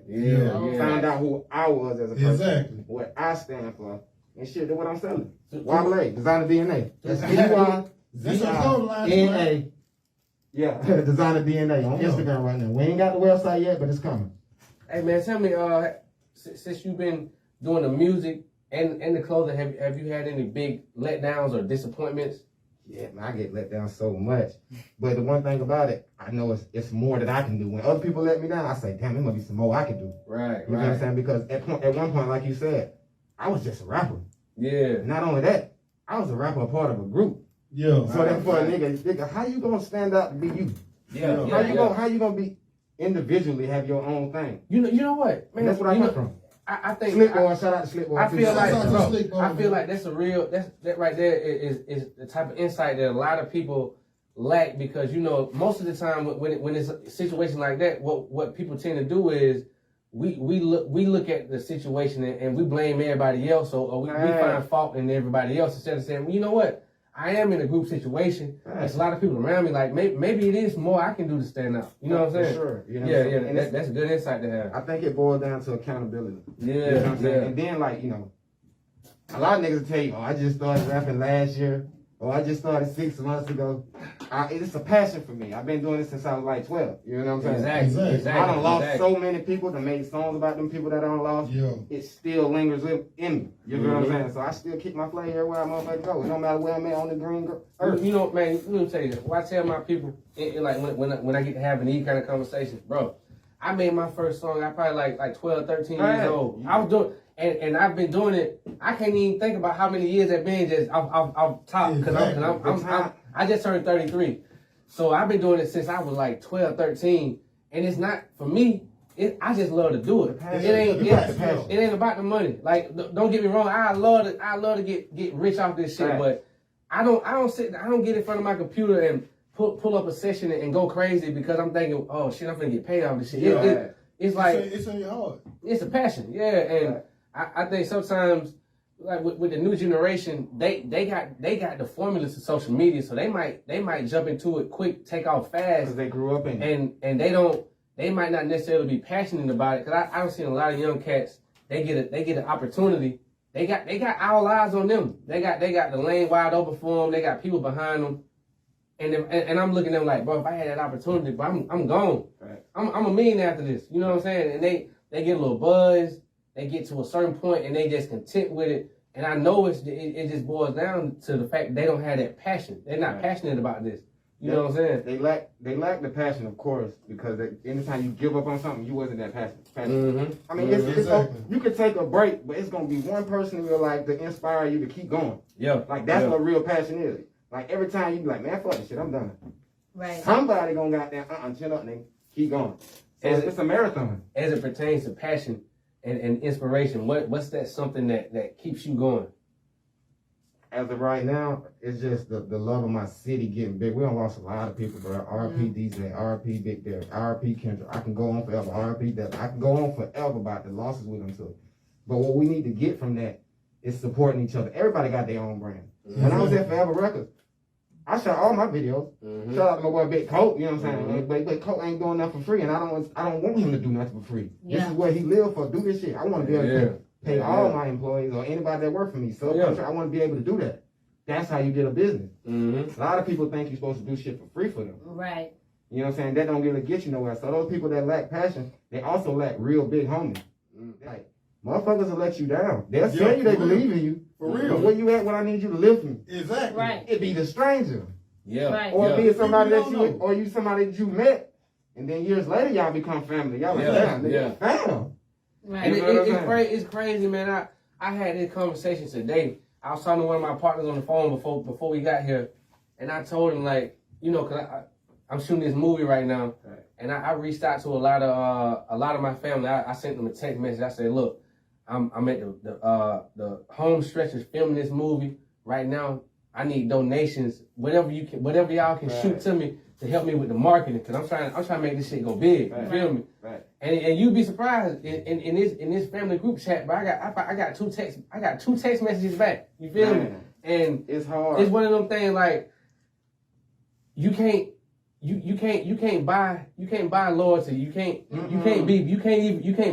[SPEAKER 6] Found out who I was as a person, what I stand for, and shit, that's what I'm selling. Wobble, Designer DNA. That's DNA. Yeah, Designer DNA on Instagram right now. We ain't got the website yet, but it's coming.
[SPEAKER 3] Hey man, tell me, since you've been doing the music and the clothing, have you had any big letdowns or disappointments?
[SPEAKER 6] Yeah, man, I get let down so much. But the one thing about it, I know it's more that I can do. When other people let me down, I say, damn, there must be some more I can do.
[SPEAKER 3] Right,
[SPEAKER 6] You know what I'm saying? Because at one point, like you said, I was just a rapper.
[SPEAKER 3] Yeah.
[SPEAKER 6] Not only that, I was a rapper, a part of a group.
[SPEAKER 1] Yeah.
[SPEAKER 6] So therefore, nigga, how you gonna stand out to be you?
[SPEAKER 3] Yeah.
[SPEAKER 6] How you gonna be individually have your own thing?
[SPEAKER 3] You know what, man?
[SPEAKER 6] And that's what I come from.
[SPEAKER 3] I think
[SPEAKER 6] Slipboy, shout out to Slipboy.
[SPEAKER 3] I feel like that's a real that right there is the type of insight that a lot of people lack, because you know most of the time when it's a situation like that, what people tend to do is we look at the situation and we blame everybody else, or we find fault in everybody else instead of saying, well, you know what, I am in a group situation. There's a lot of people around me. Like maybe it is more I can do to stand out. You know what I'm saying?
[SPEAKER 6] For sure. You know
[SPEAKER 3] That's a good insight to have.
[SPEAKER 6] I think it boils down to accountability.
[SPEAKER 3] Yeah.
[SPEAKER 6] You know what I'm saying? And then like, you know, a lot of niggas will tell you, oh, I just started rapping last year, or I just started 6 months ago. It's a passion for me. I've been doing this since I was like 12. You know what I'm saying?
[SPEAKER 3] Exactly.
[SPEAKER 6] I done lost so many people that made songs about them people that I done lost.
[SPEAKER 1] Yeah.
[SPEAKER 6] It still lingers in me. You know what I'm saying? So I still keep my flag everywhere I motherfucker go. It don't matter where I'm at on the green earth.
[SPEAKER 3] You know, man, let me tell you this. When I tell my people, like when I get to having these kind of conversations, bro, I made my first song, I probably like 12, 13 years old. I was doing, and I've been doing it, I can't even think about how many years I've been just off top, because I just turned 33. So I've been doing it since I was like 12, 13, and it's not, for me, I just love to do it. It ain't about the money. Like, don't get me wrong, I love to get rich off this shit, but I don't get in front of my computer and pull up a session and go crazy because I'm thinking, oh shit, I'm gonna get paid off this shit. It's like,
[SPEAKER 1] it's in your heart.
[SPEAKER 3] It's a passion, and I think sometimes, like with the new generation, they got the formulas to social media, so they might jump into it quick, take off fast,
[SPEAKER 6] because they grew up in it.
[SPEAKER 3] And they might not necessarily be passionate about it. Because I've seen a lot of young cats, they get an opportunity, they got all eyes on them, they got the lane wide open for them, they got people behind them, and I'm looking at them like, bro, if I had that opportunity, bro, I'm gone. Right. I'm a millionaire after this. You know what I'm saying? And they get a little buzz. They get to a certain point and they just content with it. And I know it just boils down to the fact they don't have that passion. They're not passionate about this. You know what I'm saying?
[SPEAKER 6] They lack the passion, of course, because anytime you give up on something, you wasn't that passionate.
[SPEAKER 3] Mm-hmm.
[SPEAKER 6] I mean, you could take a break, but it's gonna be one person in your life to inspire you to keep going.
[SPEAKER 3] Yeah.
[SPEAKER 6] Like that's what real passion is. Like every time you be like, man, fuck this shit, I'm done.
[SPEAKER 2] Right.
[SPEAKER 6] Somebody gonna goddamn chin up and keep going. So it's a marathon.
[SPEAKER 3] As it pertains to passion and inspiration, what's that something that keeps you going?
[SPEAKER 6] As of right now, it's just the love of my city getting big. We done lost a lot of people, bro. RP Dyzina, RP Big Derek, RP Kendra. I can go on forever. RP Devin. I can go on forever about the losses we done took. But what we need to get from that is supporting each other. Everybody got their own brand. When I was at Forever Records, I shot all my videos. Shout out to my boy Big Colt, you know what I'm saying? But Colt ain't doing nothing for free, and I don't want him to do nothing for free.
[SPEAKER 2] Yeah.
[SPEAKER 6] This is what he live for. Do this shit. I want to be able to pay all my employees or anybody that work for me. So I want to be able to do that. That's how you get a business. A lot of people think you're supposed to do shit for free for them.
[SPEAKER 2] Right.
[SPEAKER 6] You know what I'm saying? That don't really get you nowhere. So those people that lack passion, they also lack real big homies. Like, motherfuckers will let you down. They'll tell you they believe in you.
[SPEAKER 1] For real.
[SPEAKER 6] But where you at when I need you to lift me?
[SPEAKER 1] Exactly.
[SPEAKER 2] Right.
[SPEAKER 6] It be the stranger.
[SPEAKER 3] Yeah.
[SPEAKER 2] Right.
[SPEAKER 6] Or it be somebody
[SPEAKER 1] People
[SPEAKER 6] that
[SPEAKER 1] don't
[SPEAKER 6] you,
[SPEAKER 1] know.
[SPEAKER 6] or you somebody that you met, and then years later y'all become family. Y'all like, damn, nigga, fam.
[SPEAKER 2] Right.
[SPEAKER 3] And it's crazy, man. I had this conversation today. I was talking to one of my partners on the phone before we got here, and I told him, like, you know, cause I'm shooting this movie right now, and I reached out to a lot of my family. I sent them a text message. I said, look, I'm at the home stretch of filming this movie right now. I need donations, whatever y'all can shoot to me to help me with the marketing, cause I'm trying to make this shit go big. You feel me?
[SPEAKER 6] Right.
[SPEAKER 3] And you'd be surprised in this family group chat, but I got two text messages back. You feel me? And
[SPEAKER 6] it's hard.
[SPEAKER 3] It's one of them things like you can't buy loyalty. You can't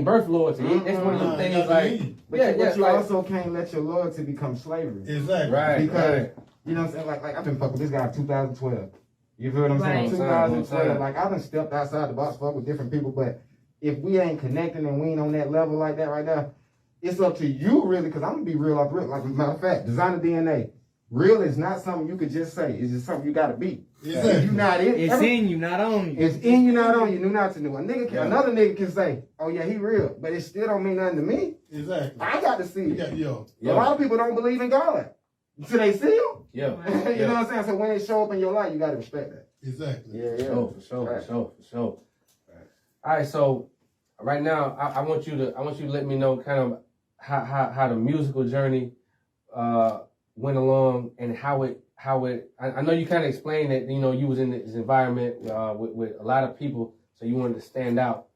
[SPEAKER 3] birth loyalty. That's one of them things like
[SPEAKER 6] but you also can't let your loyalty become slavery.
[SPEAKER 1] Exactly.
[SPEAKER 3] Right.
[SPEAKER 6] Because you know what I'm saying? Like I've been fucking with this guy in 2012. You feel what I'm saying? 2012. Like I done stepped outside the box, fuck with different people, but if we ain't connecting and we ain't on that level like that right now, it's up to you really, because I'm gonna be real off real. Like, matter of fact, Dyzina DNA. Real is not something you could just say. It's just something you gotta be.
[SPEAKER 1] Exactly.
[SPEAKER 6] If you not it,
[SPEAKER 7] It's in you, not on you.
[SPEAKER 6] it's in you, not on you. New not to new. Another nigga can say, "Oh yeah, he real," but it still don't mean nothing to me.
[SPEAKER 1] Exactly.
[SPEAKER 6] I got to see it.
[SPEAKER 1] Yo.
[SPEAKER 6] A lot of people don't believe in God until they see him.
[SPEAKER 3] Yeah.
[SPEAKER 6] You know what I'm saying? So when it show up in your life, you gotta respect that.
[SPEAKER 1] Exactly.
[SPEAKER 6] Yeah.
[SPEAKER 3] For sure. All right, so right now I want you to let me know kind of how the musical journey went along and how it I know you kind of explained that, you know, you was in this environment with a lot of people, so you wanted to stand out.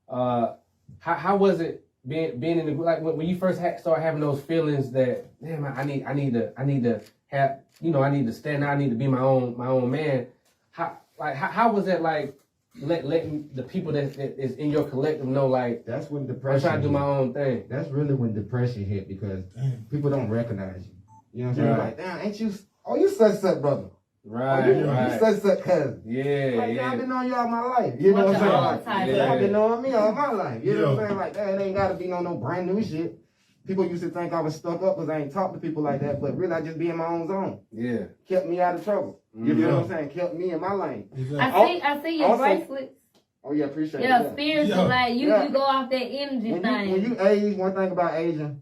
[SPEAKER 3] How was it being in the, like when you first started having those feelings that, damn, I need to have, you know, I need to stand out, I need to be my own man. How was that, like letting the people that is in your collective know, like,
[SPEAKER 6] That's when
[SPEAKER 3] I'm
[SPEAKER 6] depression
[SPEAKER 3] trying to do my
[SPEAKER 6] hit.
[SPEAKER 3] own thing?
[SPEAKER 6] That's really when depression hit, because people don't recognize you. You know what I'm saying?
[SPEAKER 3] Right.
[SPEAKER 6] Like, damn, ain't you? Oh, you such brother.
[SPEAKER 3] Right,
[SPEAKER 6] You
[SPEAKER 3] right.
[SPEAKER 6] such cousin.
[SPEAKER 3] Yeah,
[SPEAKER 6] Like,
[SPEAKER 3] yeah.
[SPEAKER 6] I've been on you all my life. You know what I'm saying? Like,
[SPEAKER 2] Yeah.
[SPEAKER 6] I've been knowing me all my life. You know what
[SPEAKER 1] Yeah.
[SPEAKER 6] I'm saying? Like, that ain't got to be no brand new shit. People used to think I was stuck up because I ain't talk to people like that, but really I just be in my own zone.
[SPEAKER 3] Yeah.
[SPEAKER 6] Kept me out of trouble. You know what I'm saying? Kept me in my lane.
[SPEAKER 1] Exactly.
[SPEAKER 2] I see your
[SPEAKER 6] Also-
[SPEAKER 2] bracelets.
[SPEAKER 6] Oh yeah, appreciate
[SPEAKER 2] Yeah,
[SPEAKER 6] it.
[SPEAKER 2] spiritual,
[SPEAKER 1] Yeah.
[SPEAKER 2] like you go off that energy
[SPEAKER 6] When
[SPEAKER 2] thing.
[SPEAKER 6] you age, one thing about aging,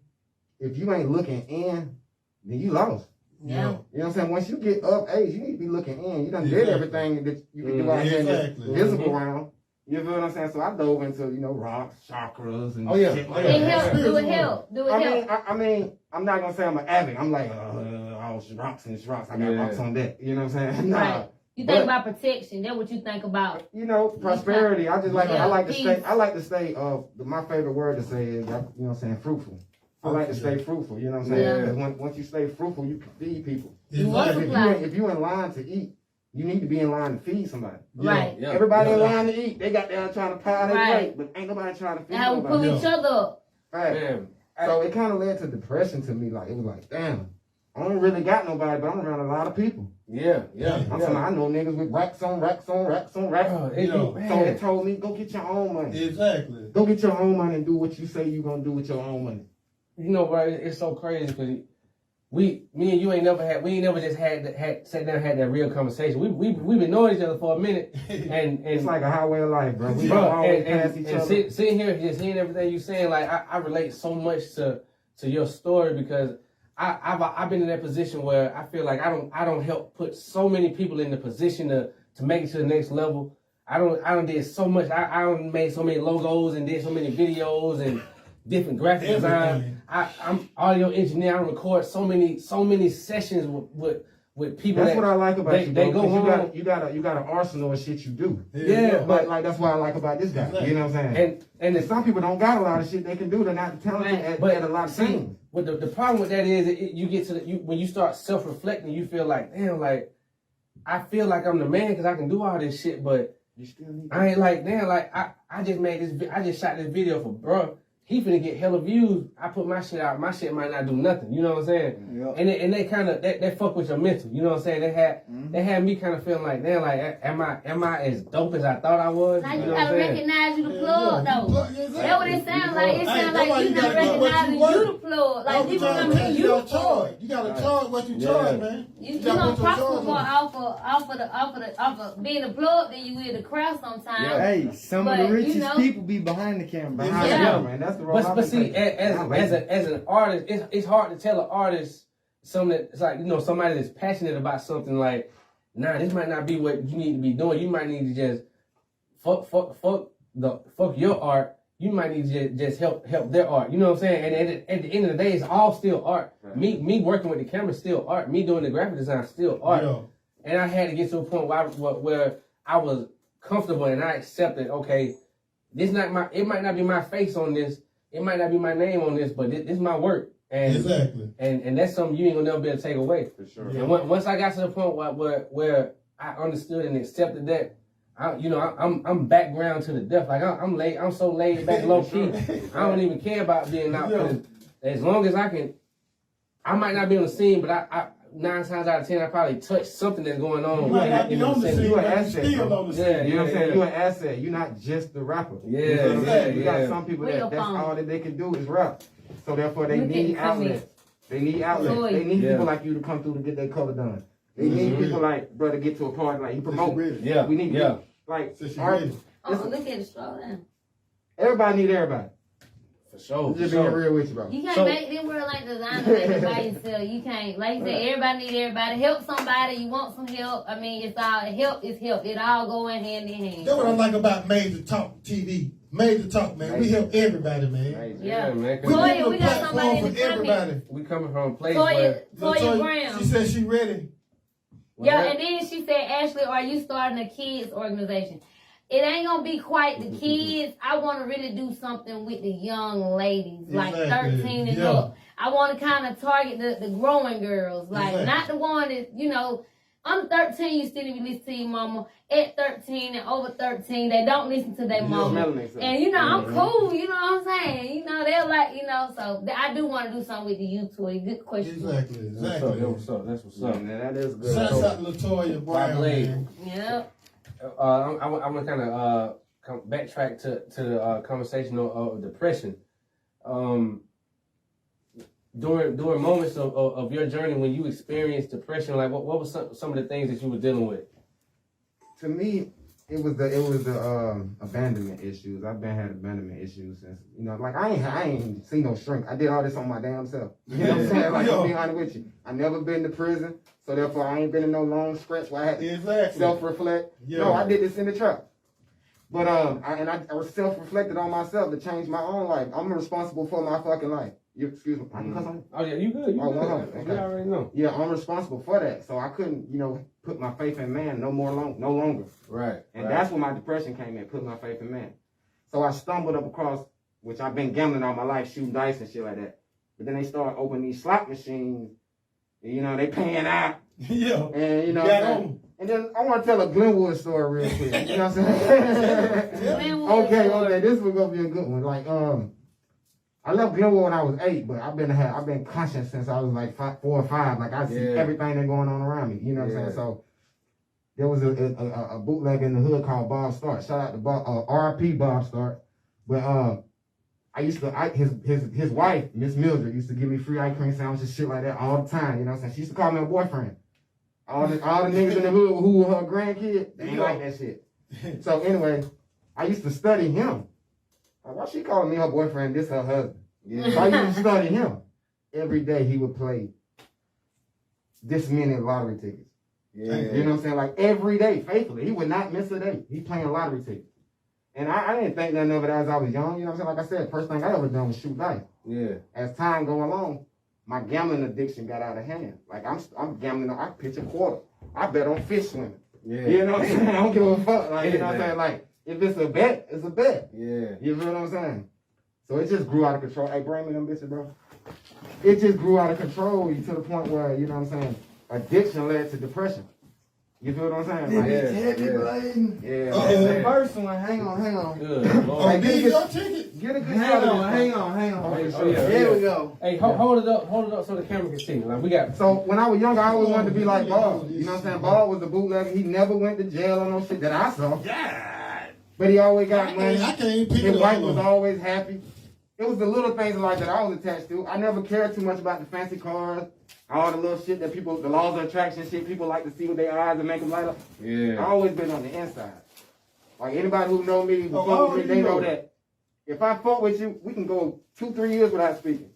[SPEAKER 6] if you ain't looking in, then you lost.
[SPEAKER 2] Yeah.
[SPEAKER 6] You know what I'm saying? Once you get up age, you need to be looking in. You done did
[SPEAKER 1] Exactly.
[SPEAKER 6] everything that you can do out here in
[SPEAKER 1] Exactly.
[SPEAKER 6] the visible realm. You feel what I'm saying? So I dove into, you know, rocks, chakras, and
[SPEAKER 3] Oh, yeah.
[SPEAKER 6] shit like
[SPEAKER 2] It
[SPEAKER 6] that.
[SPEAKER 2] helps. Do it help. Do it help.
[SPEAKER 6] I mean, I'm not gonna say I'm an addict. I'm like, rocks and rocks. I got
[SPEAKER 3] Yeah.
[SPEAKER 6] rocks on deck. You know what I'm saying? Nah.
[SPEAKER 2] Right. You think about protection. That's what you think about.
[SPEAKER 6] You know, prosperity. I just like
[SPEAKER 2] Yeah,
[SPEAKER 6] I like to
[SPEAKER 2] peace.
[SPEAKER 6] stay. I like to stay. My favorite word to say is, you know what I'm saying, fruitful. I like to stay fruitful. You know what I'm saying?
[SPEAKER 2] Yeah.
[SPEAKER 6] Because once you stay fruitful, you can feed people.
[SPEAKER 2] You
[SPEAKER 1] Exactly.
[SPEAKER 2] multiply.
[SPEAKER 6] If you in line to eat, you need to be in line to feed somebody.
[SPEAKER 2] Right.
[SPEAKER 3] Yeah.
[SPEAKER 6] Everybody in
[SPEAKER 1] Yeah.
[SPEAKER 6] line to eat. They got there trying to pile their
[SPEAKER 2] Right.
[SPEAKER 6] plate, but ain't nobody trying to feed
[SPEAKER 2] And how we
[SPEAKER 6] nobody.
[SPEAKER 2] pull each other up.
[SPEAKER 6] Right.
[SPEAKER 3] Man.
[SPEAKER 6] So it kind of led to depression to me. Like, it was like, damn, I don't really got nobody, but I'm around a lot of people.
[SPEAKER 3] Yeah.
[SPEAKER 6] I'm saying, I know niggas with racks on racks on racks on racks.
[SPEAKER 3] Oh,
[SPEAKER 6] So it told me, go get your own money.
[SPEAKER 1] Exactly.
[SPEAKER 6] Go get your own money and do what you say you're going to do with your own money.
[SPEAKER 3] You know, bro, it's so crazy because me and you ain't never just had sat down and had that real conversation. We've been knowing each other for a minute, and
[SPEAKER 8] it's like a highway of life, bro. We don't always pass each other.
[SPEAKER 3] Sitting here, just hearing everything you saying, like I relate so much to your story because I've been in that position where I feel like I don't help put so many people in the position to make it to the next level. I don't did so much. I don't made so many logos and did so many videos and different graphic design. I'm audio engineer. I record so many sessions with people.
[SPEAKER 8] That's what I like about you.
[SPEAKER 3] They go home.
[SPEAKER 8] You got an arsenal of shit you do.
[SPEAKER 3] Yeah,
[SPEAKER 8] but like that's what I like about this guy. Exactly. You know what I'm saying? And some people don't got a lot of shit they can do. They're not talented at a lot of things.
[SPEAKER 3] But the problem with that is you get to when you start self-reflecting, you feel like, damn, like I feel like I'm the man because I can do all this shit, but
[SPEAKER 8] you still need
[SPEAKER 3] I ain't like, damn, like I just shot this video for bruh. He finna get hella views. I put my shit out. My shit might not do nothing. You know what I'm saying? Yep. And they kind of they fuck with your mental. You know what I'm saying? They had me kind of feeling like, damn, like am I as dope as I thought I was?
[SPEAKER 2] Now
[SPEAKER 3] you
[SPEAKER 2] gotta recognize you the plug though. That's what it sounds like. It sounds like you not recognizing you the plug. Like people come to you the plug.
[SPEAKER 1] You gotta charge what you charge, man.
[SPEAKER 2] You don't prosper more off of being a plug than you will the crowd sometimes.
[SPEAKER 7] Hey, some of the richest people be behind the camera.
[SPEAKER 8] Behind the camera, man. That's the role.
[SPEAKER 3] But see, as an artist, it's hard to tell an artist something that it's like, you know, somebody that's passionate about something like, nah, this might not be what you need to be doing. You might need to just fuck your art. You might need to just help their art. You know what I'm saying? And at the end of the day, it's all still art. Right. Me working with the camera is still art. Me doing the graphic design is still art. Yeah. And I had to get to a point where I was comfortable and I accepted, okay, it might not be my face on this. It might not be my name on this, but this is my work. And
[SPEAKER 1] exactly.
[SPEAKER 3] And that's something you ain't gonna never be able to take away.
[SPEAKER 8] For sure.
[SPEAKER 3] And once I got to the point where I understood and accepted that, I'm background to the death. Like I'm so laid back, low key. I don't even care about being out. As long as I can, I might not be on the scene, but I 9 times out of 10 I probably touch something that's going on.
[SPEAKER 1] You an asset.
[SPEAKER 8] You know what I'm saying? You're an asset. You're not just the rapper. You got some people that's all that they can do is rap. So therefore they need outlets. They need outlets. They need people like you to come through to get their color done. They need people like bro to get to a party like you promote.
[SPEAKER 3] Yeah.
[SPEAKER 8] We need like artists.
[SPEAKER 2] Look at it, slow down.
[SPEAKER 8] Everybody need everybody.
[SPEAKER 3] For sure.
[SPEAKER 8] Just being real with you, bro.
[SPEAKER 2] You can't make this world like Dyzina make it by yourself. You can't. Like you said, everybody need everybody. Help somebody. You want some help. I mean, it's all help is help. It all going hand in hand.
[SPEAKER 1] That's what I like about Major Talk TV. Major Talk, man. We help everybody, man.
[SPEAKER 2] Yeah,
[SPEAKER 3] man.
[SPEAKER 2] Toya, we got somebody in the
[SPEAKER 1] everybody.
[SPEAKER 3] We coming from a place
[SPEAKER 2] Toya Brown.
[SPEAKER 1] She said she ready.
[SPEAKER 2] And then she said, Ashley, are you starting a kids organization? It ain't gonna be quite the kids. I want to really do something with the young ladies, like 13 and up. I want to kind of target the growing girls, like not the one that, you know, under 13, you still need to listen to your mama. At 13 and over 13, they don't listen to their mama. And, you know, I'm cool, you know what I'm saying? You know, they're like, you know, so I do want to do something with the youth toy. Good question.
[SPEAKER 1] Exactly.
[SPEAKER 3] That's what's up. That's what's up.
[SPEAKER 8] Man, that is good.
[SPEAKER 1] Shout out to Latoya Brown, man.
[SPEAKER 2] Yep.
[SPEAKER 3] I want to kind of backtrack to the conversation of depression. During moments of your journey when you experienced depression, like what was some of the things that you were dealing with?
[SPEAKER 8] To me, it was the abandonment issues. I've had abandonment issues since, you know, like I ain't seen no shrink. I did all this on my damn self. You know what I'm saying? Like, to be honest with you, I never been to prison, so therefore I ain't been in no long stretch where I had to self-reflect. No, I did this in the trap. But I was self-reflected on myself to change my own life. I'm responsible for my fucking life. Excuse me.
[SPEAKER 3] Oh yeah, you good. You good. Okay. You already know.
[SPEAKER 8] Yeah, I'm responsible for that. So I couldn't, you know, put my faith in man no longer.
[SPEAKER 3] Right.
[SPEAKER 8] And that's when my depression came in, putting my faith in man. So I stumbled up across, which I've been gambling all my life, shooting dice and shit like that. But then they started opening these slot machines. And, you know, they paying out.
[SPEAKER 1] Yeah.
[SPEAKER 8] And, you know, and then I want to tell a Glenwood story real quick. You know what I'm saying? Okay, this was gonna be a good one. Like, I left Glenwood when I was 8, but I've been conscious since I was like 4 or 5. Like I see everything that's going on around me. You know what I'm saying? So there was a bootleg in the hood called Bob Start. Shout out to RP Bob Start. But his wife, Miss Mildred, used to give me free ice cream sandwiches, shit like that all the time. You know what I'm saying? She used to call me a boyfriend. All the niggas in the hood who were her grandkid, they ain't like that shit. So anyway, I used to study him. Like, why she calling me her boyfriend? This her husband. Yeah. So I used to study him. Every day he would play this many lottery tickets. Yeah. You know what I'm saying? Like every day, faithfully. He would not miss a day. He playing lottery tickets. And I didn't think nothing of it as I was young. You know what I'm saying? Like I said, first thing I ever done was shoot dice. Yeah. As time go along, my gambling addiction got out of hand. Like I'm gambling. I pitch a quarter. I bet on fish swimming. Yeah. You know what I'm saying? I don't give a fuck. Like, you know what I'm saying? Like if it's a bet, it's a bet. Yeah. You feel what I'm saying? So it just grew out of control. Hey, bring me them bitches, bro. It just grew out of control to the point where, you know what I'm saying, addiction led to depression. You feel what I'm saying? Like, yeah.
[SPEAKER 7] The first one, hang on.
[SPEAKER 3] Good.
[SPEAKER 1] Oh, get your ticket.
[SPEAKER 7] Get a good hang on.
[SPEAKER 3] There we go. Hey, hold it up so the camera can see. Like we got.
[SPEAKER 8] So when I was younger, I always wanted to be like Bob. You know what I'm saying? Bob was a bootlegger. He never went to jail or no shit that I saw. Yeah. But he always got money.
[SPEAKER 1] I can't even pick
[SPEAKER 8] His
[SPEAKER 1] it
[SPEAKER 8] wife
[SPEAKER 1] up.
[SPEAKER 8] was always happy. It was the little things like that I was attached to. I never cared too much about the fancy cars, all the little shit that people, the laws of attraction shit, people like to see with their eyes and make them light up. Yeah. I always been on the inside. Like anybody who know me, they know that if I fuck with you, we can go 2-3 years without speaking.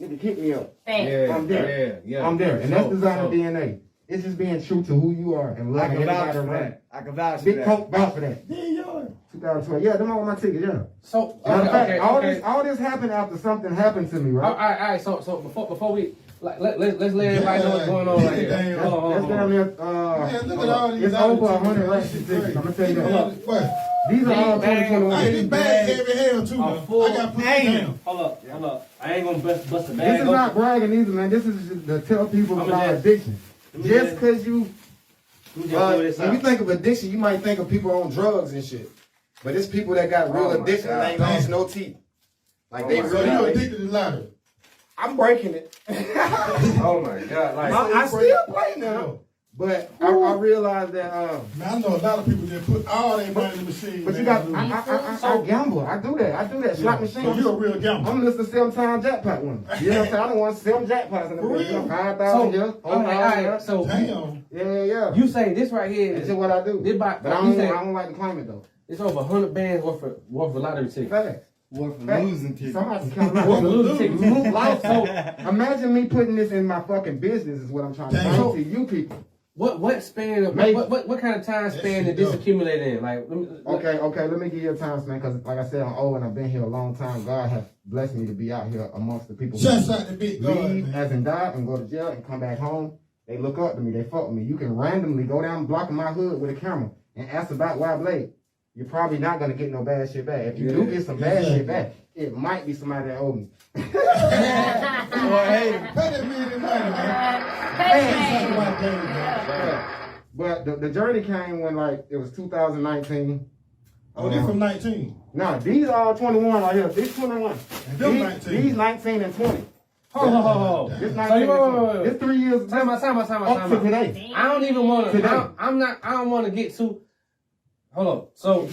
[SPEAKER 8] Nigga, kick me up.
[SPEAKER 2] Yeah.
[SPEAKER 8] I'm there. Yeah. I'm there. And that's Dyzina DNA. It's just being true to who you are and loving everybody around.
[SPEAKER 7] I can vouch for
[SPEAKER 8] Big
[SPEAKER 7] that.
[SPEAKER 8] Coke vouch for that.
[SPEAKER 1] Yeah, yours.
[SPEAKER 8] 2012. Yeah, them all my tickets, yeah.
[SPEAKER 3] So
[SPEAKER 8] all this happened after something happened to me, right?
[SPEAKER 3] All right. So before we let's let everybody know what's going on right here.
[SPEAKER 8] That's down there.
[SPEAKER 1] Man, look at all these.
[SPEAKER 8] It's over 100 racks tickets. I'm gonna tell you that. These are all 2021.
[SPEAKER 1] Hey, this bag heavy hell too, man. I got put it down.
[SPEAKER 3] Hold up. I ain't gonna bust the bag.
[SPEAKER 8] This is not bragging either, man. This is just to tell people about addiction. Just because you, when you think of addiction, you might think of people on drugs and shit. But it's people that got real addiction and ain't lost no teeth. Like they
[SPEAKER 1] So
[SPEAKER 8] really
[SPEAKER 1] you addicted to lottery?
[SPEAKER 8] I'm breaking it.
[SPEAKER 3] Oh my God! Like
[SPEAKER 8] I still play now. But I realized that
[SPEAKER 1] Man, I know a lot of people that put all their money in the machine.
[SPEAKER 8] but
[SPEAKER 1] man.
[SPEAKER 8] you got I gamble. I do that. Slot machine.
[SPEAKER 1] So you're a real gambler.
[SPEAKER 8] I'm Mr. 7-time jackpot one. You know what I'm saying? I don't want 7 jackpots in the
[SPEAKER 1] For
[SPEAKER 8] bitch.
[SPEAKER 1] real?
[SPEAKER 8] 5,000 years.
[SPEAKER 3] So
[SPEAKER 1] Damn.
[SPEAKER 8] Yeah.
[SPEAKER 3] you say this right here
[SPEAKER 8] That's
[SPEAKER 3] is
[SPEAKER 8] just what I do.
[SPEAKER 3] But
[SPEAKER 8] But I don't like to claim it though.
[SPEAKER 3] it's over 100 bands worth of lottery tickets.
[SPEAKER 8] Facts.
[SPEAKER 7] Worth losing tickets.
[SPEAKER 8] Somebody count
[SPEAKER 3] Worth of losing tickets.
[SPEAKER 8] Life. So imagine me putting this in my fucking business is what I'm trying to
[SPEAKER 1] Damn.
[SPEAKER 8] say to you people.
[SPEAKER 3] What span? What kind of time span did this accumulate in? Like,
[SPEAKER 8] Okay. Let me give you a time span because, like I said, I'm old and I've been here a long time. God has blessed me to be out here amongst the people
[SPEAKER 1] Just like the big God,
[SPEAKER 8] leave
[SPEAKER 1] man.
[SPEAKER 8] as in die and go to jail and come back home. They look up to me. They fuck with me. You can randomly go down the block of my hood with a camera and ask about why Blade. You're probably not gonna get no bad shit back. If you do get some bad shit back, it might be somebody that owes me.
[SPEAKER 1] Pay that man in money, man.
[SPEAKER 8] But the journey came when like it was 2019.
[SPEAKER 1] Oh, this from 19.
[SPEAKER 8] No, these are all 21 right here. These 21.
[SPEAKER 1] And them 19.
[SPEAKER 8] These 19 and 20.
[SPEAKER 3] Ho.
[SPEAKER 8] This
[SPEAKER 3] So
[SPEAKER 8] 19
[SPEAKER 3] you
[SPEAKER 8] and 20. This 3 years.
[SPEAKER 3] Time out.
[SPEAKER 8] Up to today.
[SPEAKER 3] I don't even want to.
[SPEAKER 8] Today.
[SPEAKER 3] I don't want to get too. Hold on. So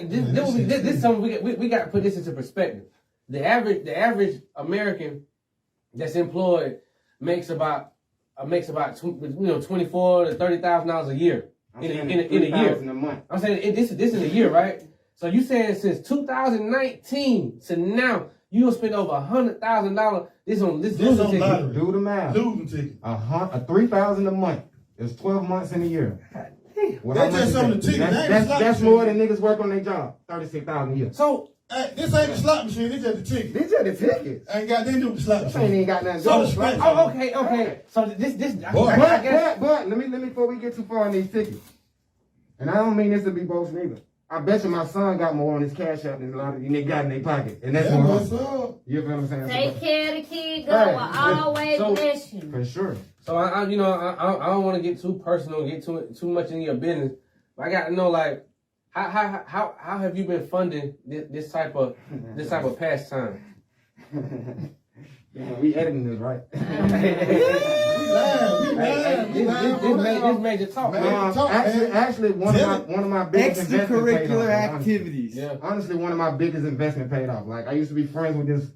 [SPEAKER 3] this is something we got to put this into perspective. The average American that's employed makes about $24,000 to $30,000 a year in a year.
[SPEAKER 8] A month.
[SPEAKER 3] I'm saying this is a year, right? So you saying since 2019 to now you gonna spend over $100,000 this losing ticket.
[SPEAKER 1] lottery.
[SPEAKER 8] Do the math.
[SPEAKER 1] Losing ticket.
[SPEAKER 8] A 3,000 a month. It's 12 months in a year. Well,
[SPEAKER 1] That's
[SPEAKER 8] how much
[SPEAKER 1] just
[SPEAKER 8] is
[SPEAKER 1] on
[SPEAKER 8] that?
[SPEAKER 1] the ticket.
[SPEAKER 8] That's more than niggas work on their job. 36,000 a year.
[SPEAKER 3] So
[SPEAKER 1] Hey, this ain't the slot machine. This just the ticket.
[SPEAKER 8] These are the tickets.
[SPEAKER 1] Ain't got nothing to do with the slot
[SPEAKER 8] This
[SPEAKER 1] machine.
[SPEAKER 8] ain't even got nothing to do
[SPEAKER 1] So
[SPEAKER 8] with
[SPEAKER 1] the
[SPEAKER 8] it.
[SPEAKER 3] oh, okay. So this
[SPEAKER 1] Boy.
[SPEAKER 3] I guess.
[SPEAKER 8] But let me before we get too far on these tickets. And I don't mean this to be boasting either. I bet you my son got more on his cash app than a lot of you niggas got in their pocket. And that's
[SPEAKER 1] Yeah,
[SPEAKER 8] more.
[SPEAKER 1] what's up?
[SPEAKER 8] You feel what I'm saying?
[SPEAKER 2] Take care of the kid, God will always bless you.
[SPEAKER 8] For sure.
[SPEAKER 3] So I don't want to get too personal, get too much in your business. But I got to know like how have you been funding this type of pastime?
[SPEAKER 8] Yeah, we editing this, right?
[SPEAKER 3] This major talk, man.
[SPEAKER 8] Actually, one of my biggest investments paid off.
[SPEAKER 7] Extracurricular activities.
[SPEAKER 3] Yeah.
[SPEAKER 8] Honestly, one of my biggest investments paid off. Like, I used to be friends with this,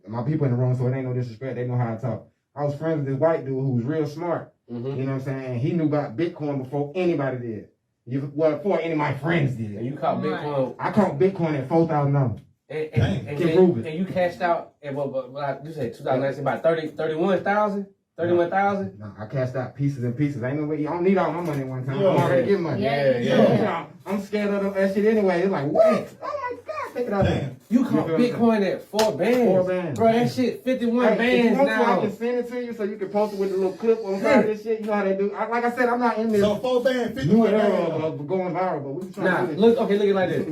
[SPEAKER 8] my people in the room, so it ain't no disrespect. They know how to talk. I was friends with this white dude who was real smart. You know what I'm saying? And he knew about Bitcoin before anybody did. Before any of my friends did.
[SPEAKER 3] And you caught Bitcoin.
[SPEAKER 8] I caught Bitcoin at $4,000.
[SPEAKER 3] And you cashed out at what you said 2019 about 31,000? 31,000?
[SPEAKER 8] No, I cashed out pieces and pieces. Ain't no way. I don't need all my money at one time. I'm already getting money.
[SPEAKER 3] Yeah.
[SPEAKER 8] I'm scared of that shit anyway. It's like, what? Oh my God, take it out there.
[SPEAKER 3] You caught Bitcoin at 4 bands.
[SPEAKER 8] 4 bands.
[SPEAKER 3] Bro, that shit 51 bands
[SPEAKER 8] if you want
[SPEAKER 3] now.
[SPEAKER 8] to, I can send it to you so you can post it with a little clip on side of this shit. You know how they do. Like I said, I'm not in this.
[SPEAKER 1] So 4 bands,
[SPEAKER 8] New
[SPEAKER 1] 51
[SPEAKER 8] era
[SPEAKER 1] bands.
[SPEAKER 8] of going viral, but we trying
[SPEAKER 3] Nah,
[SPEAKER 8] to do this.
[SPEAKER 3] look at it like this.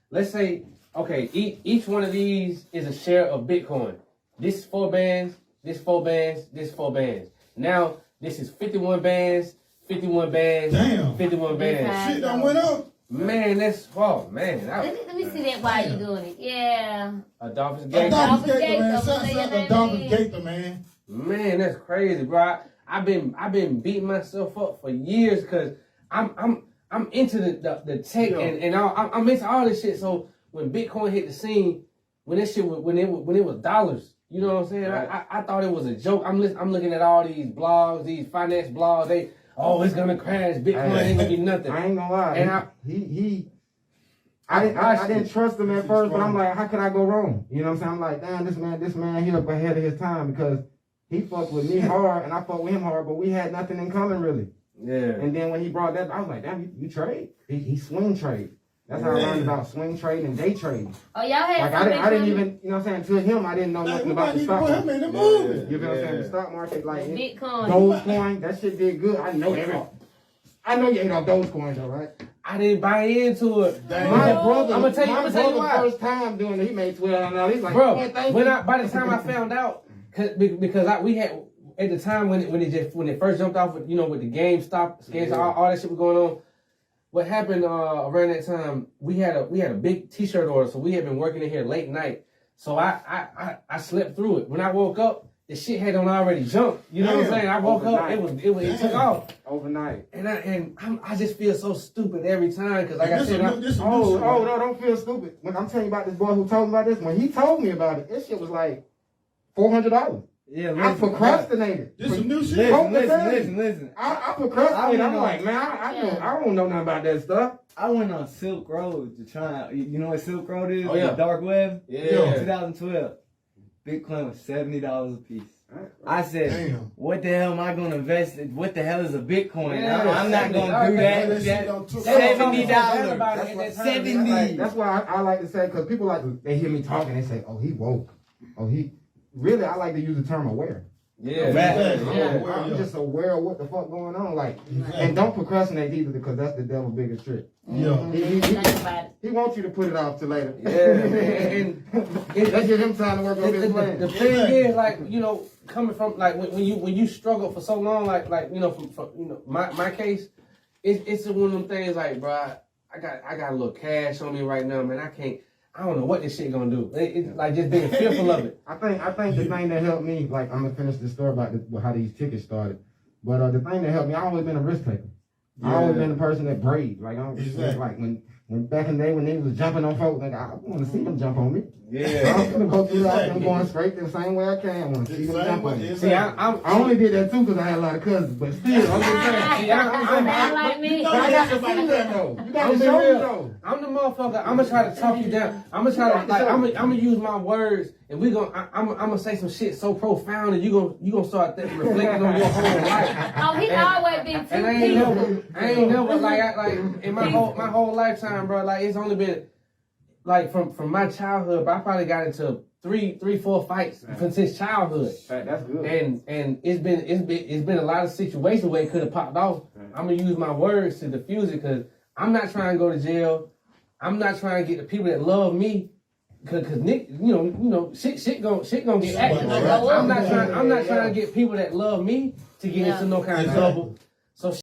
[SPEAKER 3] Let's say, okay, each one of these is a share of Bitcoin. This is 4 bands, this 4 bands, this 4 bands. Now, this is 51 bands, 51 bands,
[SPEAKER 1] Damn.
[SPEAKER 3] 51 bands.
[SPEAKER 1] Shit done went up.
[SPEAKER 3] Man, that's, oh, man.
[SPEAKER 2] Let me see that while you doing it. Yeah.
[SPEAKER 3] Adolphus Gator.
[SPEAKER 1] Adolphus Gator, man.
[SPEAKER 2] Gator,
[SPEAKER 1] Shout out to Adolphus Gator, man.
[SPEAKER 3] Man, that's crazy, bro. I've been beating myself up for years because I'm into the tech and I'm into all this shit. So when Bitcoin hit the scene, when it was dollars, you know what I'm saying? Right. I thought it was a joke. I'm looking at all these blogs, these finance blogs. It's gonna crash. Bitcoin ain't gonna be nothing.
[SPEAKER 8] I ain't gonna lie.
[SPEAKER 3] And
[SPEAKER 8] I didn't trust him at first, but I'm like, how could I go wrong? You know what I'm saying? I'm like, damn, this man here up ahead of his time because he fucked with me hard and I fucked with him hard, but we had nothing in common really.
[SPEAKER 3] Yeah.
[SPEAKER 8] And then when he brought that, I was like, damn, you trade? He swing trade. That's how I learned about swing trading and day trading.
[SPEAKER 2] Oh, y'all had
[SPEAKER 8] like I didn't even, you know what I'm saying? To him, I didn't know nothing about the stock market.
[SPEAKER 1] You know what
[SPEAKER 8] I'm saying? The stock market, like
[SPEAKER 2] Bitcoin.
[SPEAKER 8] Dogecoin, that shit did good. I know you ate off Dogecoin though, right?
[SPEAKER 3] I didn't buy into it.
[SPEAKER 8] My brother,
[SPEAKER 3] I'm gonna tell you why.
[SPEAKER 8] First time doing it, he made $12. He's like,
[SPEAKER 3] bro,
[SPEAKER 8] man,
[SPEAKER 3] by the time I found out, because we had at the time when it first jumped off, with, you know, with the GameStop scams, all that shit was going on. What happened around that time? We had a big T-shirt order, so we had been working in here late night. So I slept through it. When I woke up, the shit had already jumped. You know what I'm saying? I woke up, it took off
[SPEAKER 8] overnight.
[SPEAKER 3] And I just feel so stupid every time because, like I said,
[SPEAKER 8] no, don't feel stupid. When I'm telling you about this boy who told me about this, when he told me about it, this shit was like $400.
[SPEAKER 7] Yeah,
[SPEAKER 8] I procrastinated.
[SPEAKER 1] This some new shit.
[SPEAKER 7] Listen.
[SPEAKER 8] I procrastinated. I'm like, man, I don't know nothing about that stuff.
[SPEAKER 7] I went on Silk Road to try. You know what Silk Road is?
[SPEAKER 3] Oh, yeah.
[SPEAKER 7] The dark web.
[SPEAKER 3] Yeah.
[SPEAKER 7] 2012. Bitcoin was $70 a piece. I said,
[SPEAKER 1] damn.
[SPEAKER 7] What the hell am I going to invest in? What the hell is a Bitcoin?
[SPEAKER 3] Yeah,
[SPEAKER 7] I'm not going to do that. $70. 70.
[SPEAKER 8] That's why I like to say, because people they hear me talking, they say, oh, he woke. Oh, he. Really, I like to use the term aware. I'm just aware of what the fuck going on. And don't procrastinate either because that's the devil's biggest trick.
[SPEAKER 1] Yeah.
[SPEAKER 8] He wants you to put it off till later.
[SPEAKER 3] And
[SPEAKER 8] let's give him time to work on his plan.
[SPEAKER 3] The thing is, like, you know, coming from like when you struggle for so long, like you know, from you know my case, it's one of them things like, bro, I got a little cash on me right now, man. I don't know what this shit gonna do. It's like just being fearful of it.
[SPEAKER 8] I think the thing that helped me, like I'm gonna finish this story about how these tickets started, but the thing that helped me, I always been a risk taker. I always been the person that braved. Like like when back in the day when they was jumping on folks, like I want to see them jump on me. Yeah, I'm gonna go through life. I'm going straight the same way I can. I want to see them jump on me.
[SPEAKER 3] See, I
[SPEAKER 8] only did that too because I had a lot of cousins, but still, I'm just saying.
[SPEAKER 3] See,
[SPEAKER 2] I'm like me.
[SPEAKER 8] I got to see that though. You got to show me though.
[SPEAKER 3] I'm the motherfucker. I'm gonna try to talk you down. I'm gonna try to like. I'm gonna use my words, and I'm gonna say some shit so profound, and you gonna start reflecting on your whole life.
[SPEAKER 2] Oh, he always been too
[SPEAKER 3] And I ain't never like in my whole lifetime, bro. Like it's only been like from my childhood, but I probably got into 3-4 fights since childhood.
[SPEAKER 8] That's good.
[SPEAKER 3] And it's been a lot of situations where it could have popped off. I'm gonna use my words to diffuse it because I'm not trying to go to jail. I'm not trying to get the people that love me. Cause Nick, you know, shit gonna get active. I'm not trying to get people that love me to get into no kind of trouble. So